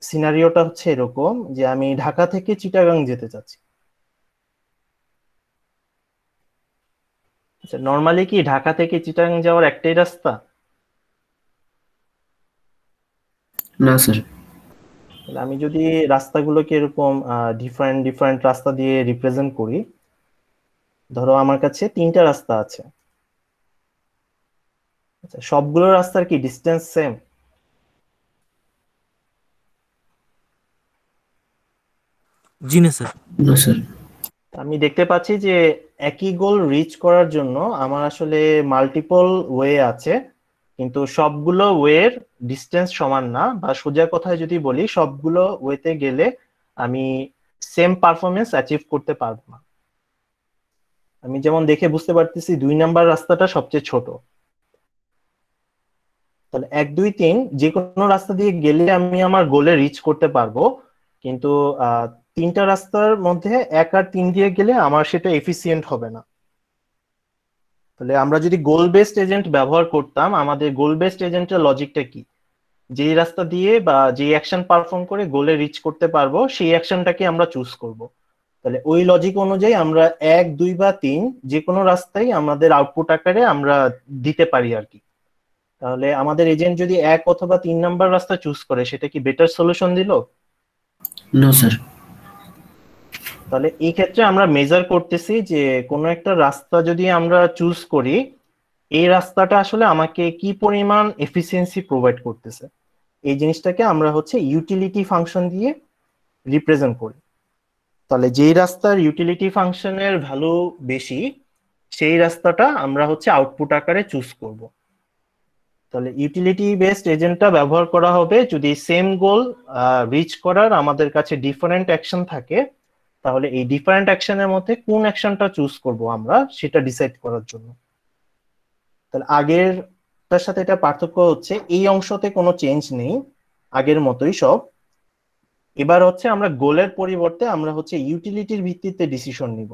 সিনারিওটা হচ্ছে এরকম যে আমি ঢাকা থেকে চিটাগাং যেতে চাচ্ছি। আচ্ছা, নর্মালি কি ঢাকা থেকে চিটাগাং যাওয়ার একটাই রাস্তা? না স্যার। তাহলে আমি যদি রাস্তাগুলোকে এরকম ডিফারেন্ট ডিফারেন্ট রাস্তা দিয়ে রিপ্রেজেন্ট করি, ধরো আমার কাছে তিনটা রাস্তা আছে। আচ্ছা, সবগুলো রাস্তার কি ডিস্টেন্স সেম? জি না স্যার। না স্যার। আমি দেখতে পাচ্ছি যে একই গোল রিচ করার জন্য আমার আসলে মাল্টিপল ওয়ে আছে, কিন্তু সবগুলো ওয়ের ডিস্টেন্স সমান না, বা সোজা কথায় যদি বলি সবগুলো ওয়েতে গেলে আমি সেম পারফরমেন্স অ্যাচিভ করতে পারবো না। আমি যেমন দেখে বুঝতে পারতেছি 2 নাম্বার রাস্তাটা সবচেয়ে ছোট। তাহলে 1 2 3 যে কোনো রাস্তা দিয়ে গেলে আমি আমার গোলে রিচ করতে পারবো, কিন্তু আহ তিনটা রাস্তার মধ্যে 1 আর 3 দিয়ে গেলে আমার সেটা এফিসিয়েন্ট হবে না। তাহলে আমরা যদি গোল বেসড এজেন্ট ব্যবহার করতাম, আমাদের গোল বেসড এজেন্টের লজিকটা কি? যেই রাস্তা দিয়ে বা যে অ্যাকশন পারফর্ম করে গোলে রিচ করতে পারবো সেই অ্যাকশনটাকে আমরা চুজ করব। তাহলে ওই লজিক অনুযায়ী আমরা 1 2 বা 3 যে কোনো রাস্তায় আমাদের আউটপুট আকারে আমরা দিতে পারি আর কি। তাহলে আমাদের এজেন্ট যদি 1 অথবা 3 নাম্বার রাস্তা চুজ করে, সেটা কি বেটার সলিউশন দিল? না স্যার। তাহলে এই ক্ষেত্রে আমরা মেজার করতেছি যে কোনো একটা রাস্তা যদি আমরা চুজ করি, এই রাস্তাটা আসলে আমাকে কি পরিমাণ এফিসিয়েন্সি প্রোভাইড করতেছে। এই জিনিসটাকে আমরা হচ্ছে ইউটিলিটি ফাংশন দিয়ে রিপ্রেজেন্ট করি। তাহলে যেই রাস্তার ইউটিলিটি ফাংশনের ভ্যালু বেশি, সেই রাস্তাটা আমরা হচ্ছে আউটপুট আকারে চুজ করব। তাহলে ইউটিলিটি বেসড এজেন্টটা ব্যবহার করা হবে যদি সেম গোল রিচ করার আমাদের কাছে ডিফারেন্ট অ্যাকশন থাকে, তাহলে এই ডিফারেন্ট অ্যাকশনের মধ্যে কোন অ্যাকশনটা চুজ করব আমরা সেটা ডিসাইড করার জন্য। তাহলে আগেরটার সাথে এটা পার্থক্য হচ্ছে এই অংশতে কোনো চেঞ্জ নেই, আগের মতোই সব। এবার হচ্ছে আমরা গোলের পরিবর্তে আমরা হচ্ছে ইউটিলিটির ভিত্তিতে ডিসিশন নিব।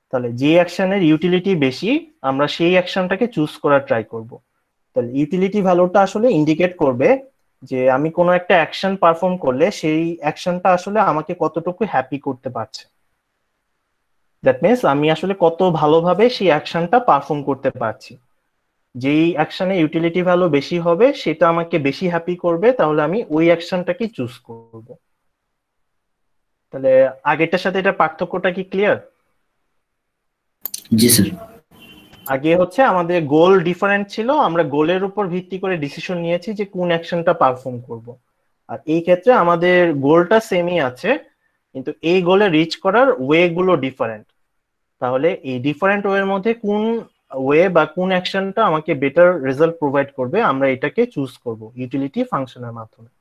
তাহলে যে অ্যাকশনের ইউটিলিটি বেশি আমরা সেই অ্যাকশনটাকে চুজ করার ট্রাই করব। তাহলে ইউটিলিটি ভ্যালুটা আসলে ইন্ডিকেট করবে যে আমি কোনো একটা অ্যাকশন পারফর্ম করলে সেই অ্যাকশনটা আসলে আমাকে কতটুকু হ্যাপি করতে পারছে। দ্যাট মিনস আমি আসলে কত ভালোভাবে সেই অ্যাকশনটা পারফর্ম করতে পারছি। যেই অ্যাকশনে ইউটিলিটি ভ্যালু বেশি হবে সেটা আমাকে বেশি হ্যাপি করবে, তাহলে আমি ওই অ্যাকশনটাকে চুজ করব। তাহলে আগেরটার সাথে এটা পার্থক্যটা কি ক্লিয়ার? জি স্যার। আগে হচ্ছে আমাদের গোল ডিফারেন্ট ছিল, আমরা গোলের উপর ভিত্তি করে ডিসিশন নিয়েছি যে কোন অ্যাকশনটা পারফর্ম করব। আর এই ক্ষেত্রে আমাদের গোলটা সেমই আছে, কিন্তু এই গোলে রিচ করার ওয়ে গুলো ডিফারেন্ট। তাহলে এই ডিফারেন্ট ওয়ের মধ্যে কোন ওয়ে বা কোন অ্যাকশনটা আমাকে বেটার রেজাল্ট প্রোভাইড করবে আমরা এটাকে চুজ করব ইউটিলিটি ফাংশনের মাধ্যমে।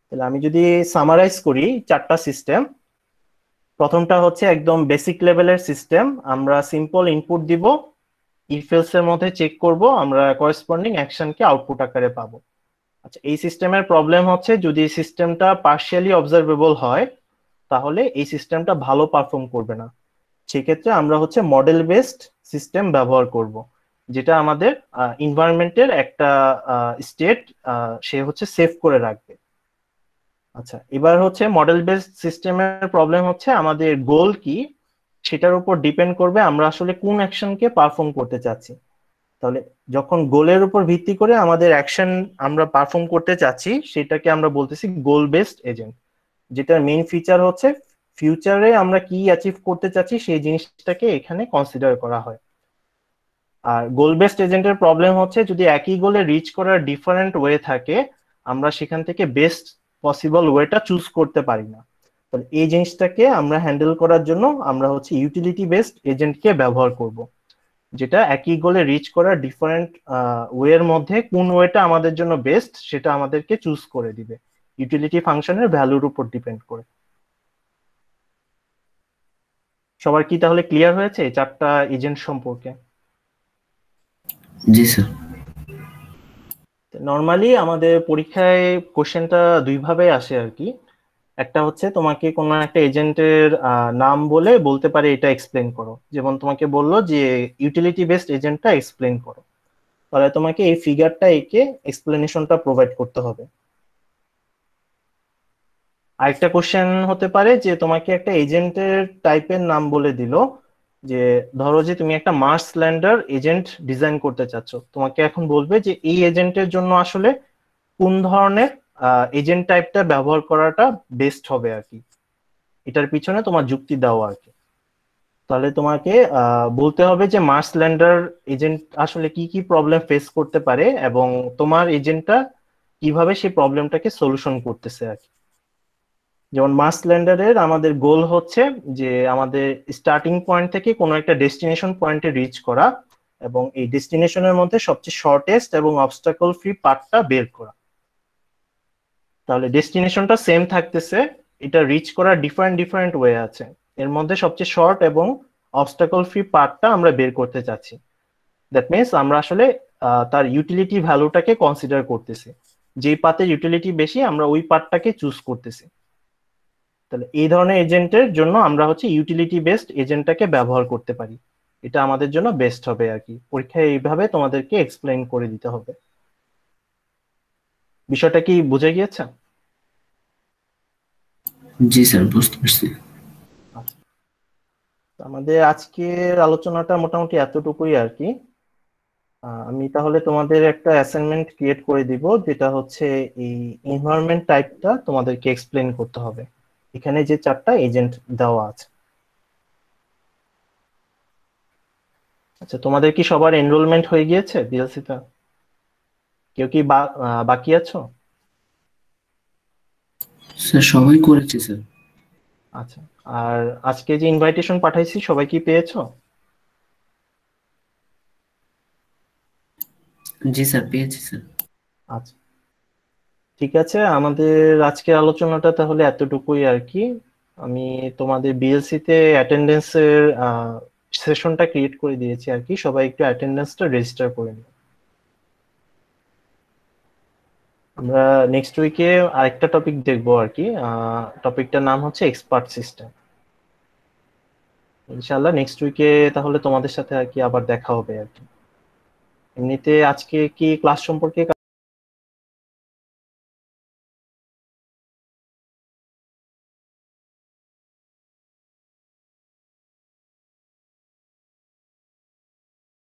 তাহলে আমি যদি সামারাইজ করি 4টা সিস্টেম। প্রথমটা হচ্ছে একদম বেসিক লেভেলের সিস্টেম, আমরা সিম্পল ইনপুট দিব, ইফ এলস এর মধ্যে চেক করব, আমরা করেসপন্ডিং অ্যাকশনকে আউটপুট আকারে পাবো। আচ্ছা, এই সিস্টেমের প্রবলেম হচ্ছে যদি সিস্টেমটা পার্শিয়ালি অবজারভেবল হয় তাহলে এই সিস্টেমটা ভালো পারফর্ম করবে না। সেক্ষেত্রে আমরা হচ্ছে মডেল বেসড সিস্টেম ব্যবহার করব, যেটা আমাদের এনভায়রনমেন্টের একটা স্টেট সে হচ্ছে সেভ করে রাখবে। আচ্ছা, এবার হচ্ছে মডেল বেসড সিস্টেমের প্রবলেম হচ্ছে আমাদের গোল কি সেটার উপর ডিপেন্ড করবে আমরা আসলে কোন অ্যাকশনকে পারফর্ম করতে চাচ্ছি। তাহলে যখন গোলের উপর ভিত্তি করে আমাদের অ্যাকশন আমরা পারফর্ম করতে চাচ্ছি সেটাকে আমরা বলতেছি গোল বেসড এজেন্ট, যেটার মেইন ফিচার হচ্ছে ফিউচারে আমরা কি অ্যাচিভ করতে চাচ্ছি সেই জিনিসটাকে এখানে কনসিডার করা হয়। আর গোল বেসড এজেন্টের প্রবলেম হচ্ছে যদি একই গোলে রিচ করার ডিফারেন্ট ওয়ে থাকে আমরা সেখান থেকে বেস্ট পসিবল ওয়েটা চুজ করতে পারি না। তাহলে এই জিনিসটাকে আমরা হ্যান্ডেল করার জন্য আমরা হচ্ছে ইউটিলিটি বেসড এজেন্টকে ব্যবহার করব, যেটা একই গোলে রিচ করার ডিফারেন্ট ওয়ের মধ্যে কোন ওয়েটা আমাদের জন্য বেস্ট সেটা আমাদেরকে চুজ করে দিবে ইউটিলিটি ফাংশনের ভ্যালুর উপর ডিপেন্ড করে। সবার কি তাহলে ক্লিয়ার হয়েছে এই 4টা এজেন্ট সম্পর্কে? জি স্যার। নর্মালি আমাদের পরীক্ষায় কোশ্চেনটা দুই ভাবে আসে আর কি। একটা হচ্ছে তোমাকে কোনো একটা এজেন্টের নাম বলে বলতে পারে এটা এক্সপ্লেন করো, যেমন তোমাকে বললো যে ইউটিলিটি বেসড এজেন্টটা এক্সপ্লেন করো, তাহলে তোমাকে এই ফিগারটা এঁকে এক্সপ্লেনেশনটা প্রোভাইড করতে হবে। আরেকটা কোশ্চেন হতে পারে যে তোমাকে একটা এজেন্টের টাইপের নাম বলে দিল, যে ধরো যে তুমি একটা মার্স ল্যান্ডার এজেন্ট ডিজাইন করতে চাচ্ছ, তোমাকে এখন বলবে যে এই এজেন্টের জন্য আসলে কোন ধরনের এজেন্ট টাইপটা ব্যবহার করাটা বেস্ট হবে আর কি, এটার পিছনে তোমার যুক্তি দাও আর কি। তাহলে তোমাকে বলতে হবে যে মার্স ল্যান্ডার এজেন্ট আসলে কি কি প্রবলেম ফেস করতে পারে এবং তোমার এজেন্টটা কিভাবে সেই প্রবলেমটাকে সলিউশন করতেছে আর কি। যেমন মার্স ল্যান্ডারের আমাদের গোল হচ্ছে যে আমাদের স্টার্টিং পয়েন্ট থেকে কোনো একটা ডেস্টিনেশন পয়েন্টে রিচ করা এবং এই ডেস্টিনেশনের মধ্যে সবচেয়ে শর্টেস্ট এবং অবস্টাকল ফ্রি পাথটা বের করা। তাহলে ডেস্টিনেশনটা সেম থাকতেছে, এটা রিচ করার ডিফারেন্ট ডিফারেন্ট ওয়ে আছে, এর মধ্যে সবচেয়ে শর্ট এবং অবস্টাকল ফ্রি পাথটা আমরা বের করতে চাচ্ছি। দ্যাট মিনস আমরা আসলে তার ইউটিলিটি ভ্যালুটাকে কনসিডার করতেছি, যেই পাথের ইউটিলিটি বেশি আমরা ওই পাথটাকে চুজ করতেছি। তাহলে এই ধরনের এজেন্টের জন্য আমরা হচ্ছে ইউটিলিটি বেসড এজেন্টটাকে ব্যবহার করতে পারি, এটা আমাদের জন্য বেস্ট হবে আর কি। পরীক্ষায় এইভাবে তোমাদেরকে এক্সপ্লেইন করে দিতে হবে। বিষয়টা কি বুঝে গিয়েছে? জি স্যার, বুঝতে পারছি। আচ্ছা, তো আমাদের আজকের আলোচনাটা মোটামুটি এতটুকুই আর কি। আমি তাহলে তোমাদের একটা অ্যাসাইনমেন্ট ক্রিয়েট করে দিব, যেটা হচ্ছে এই এনভায়রনমেন্ট টাইপটা তোমাদেরকে এক্সপ্লেইন করতে হবে। এখানে যে 4টা এজেন্ট দেওয়া আছে। আচ্ছা, তোমাদের কি সবার এনরোলমেন্ট হয়ে গিয়েছে বিএলসি তে? কেউ কি বাকি আছো? স্যার সবাই করেছে স্যার। আচ্ছা, আর আজকে যে ইনভাইটেশন পাঠাইছি সবাই কি পেয়েছো? জি স্যার, পেয়েছি স্যার। আচ্ছা, ঠিক আছে, আমাদের আজকের আলোচনাটা তাহলে এতটুকুই আর কি। আমি তোমাদের বিএলসি তে অ্যাটেন্ডেন্সের সেশনটা ক্রিয়েট করে দিয়েছি আর কি, সবাই একটু অ্যাটেন্ডেন্সটা রেজিস্টার করে নিও। আমরা নেক্সট উইকে আরেকটা টপিক দেখবো আর কি, টপিকটার নাম হচ্ছে এক্সপার্ট সিস্টেম। ইনশাআল্লাহ নেক্সট উইকে তাহলে তোমাদের সাথে আর কি আবার দেখা হবে আর কি। এমনিতে আজকে কি ক্লাস সম্পর্কে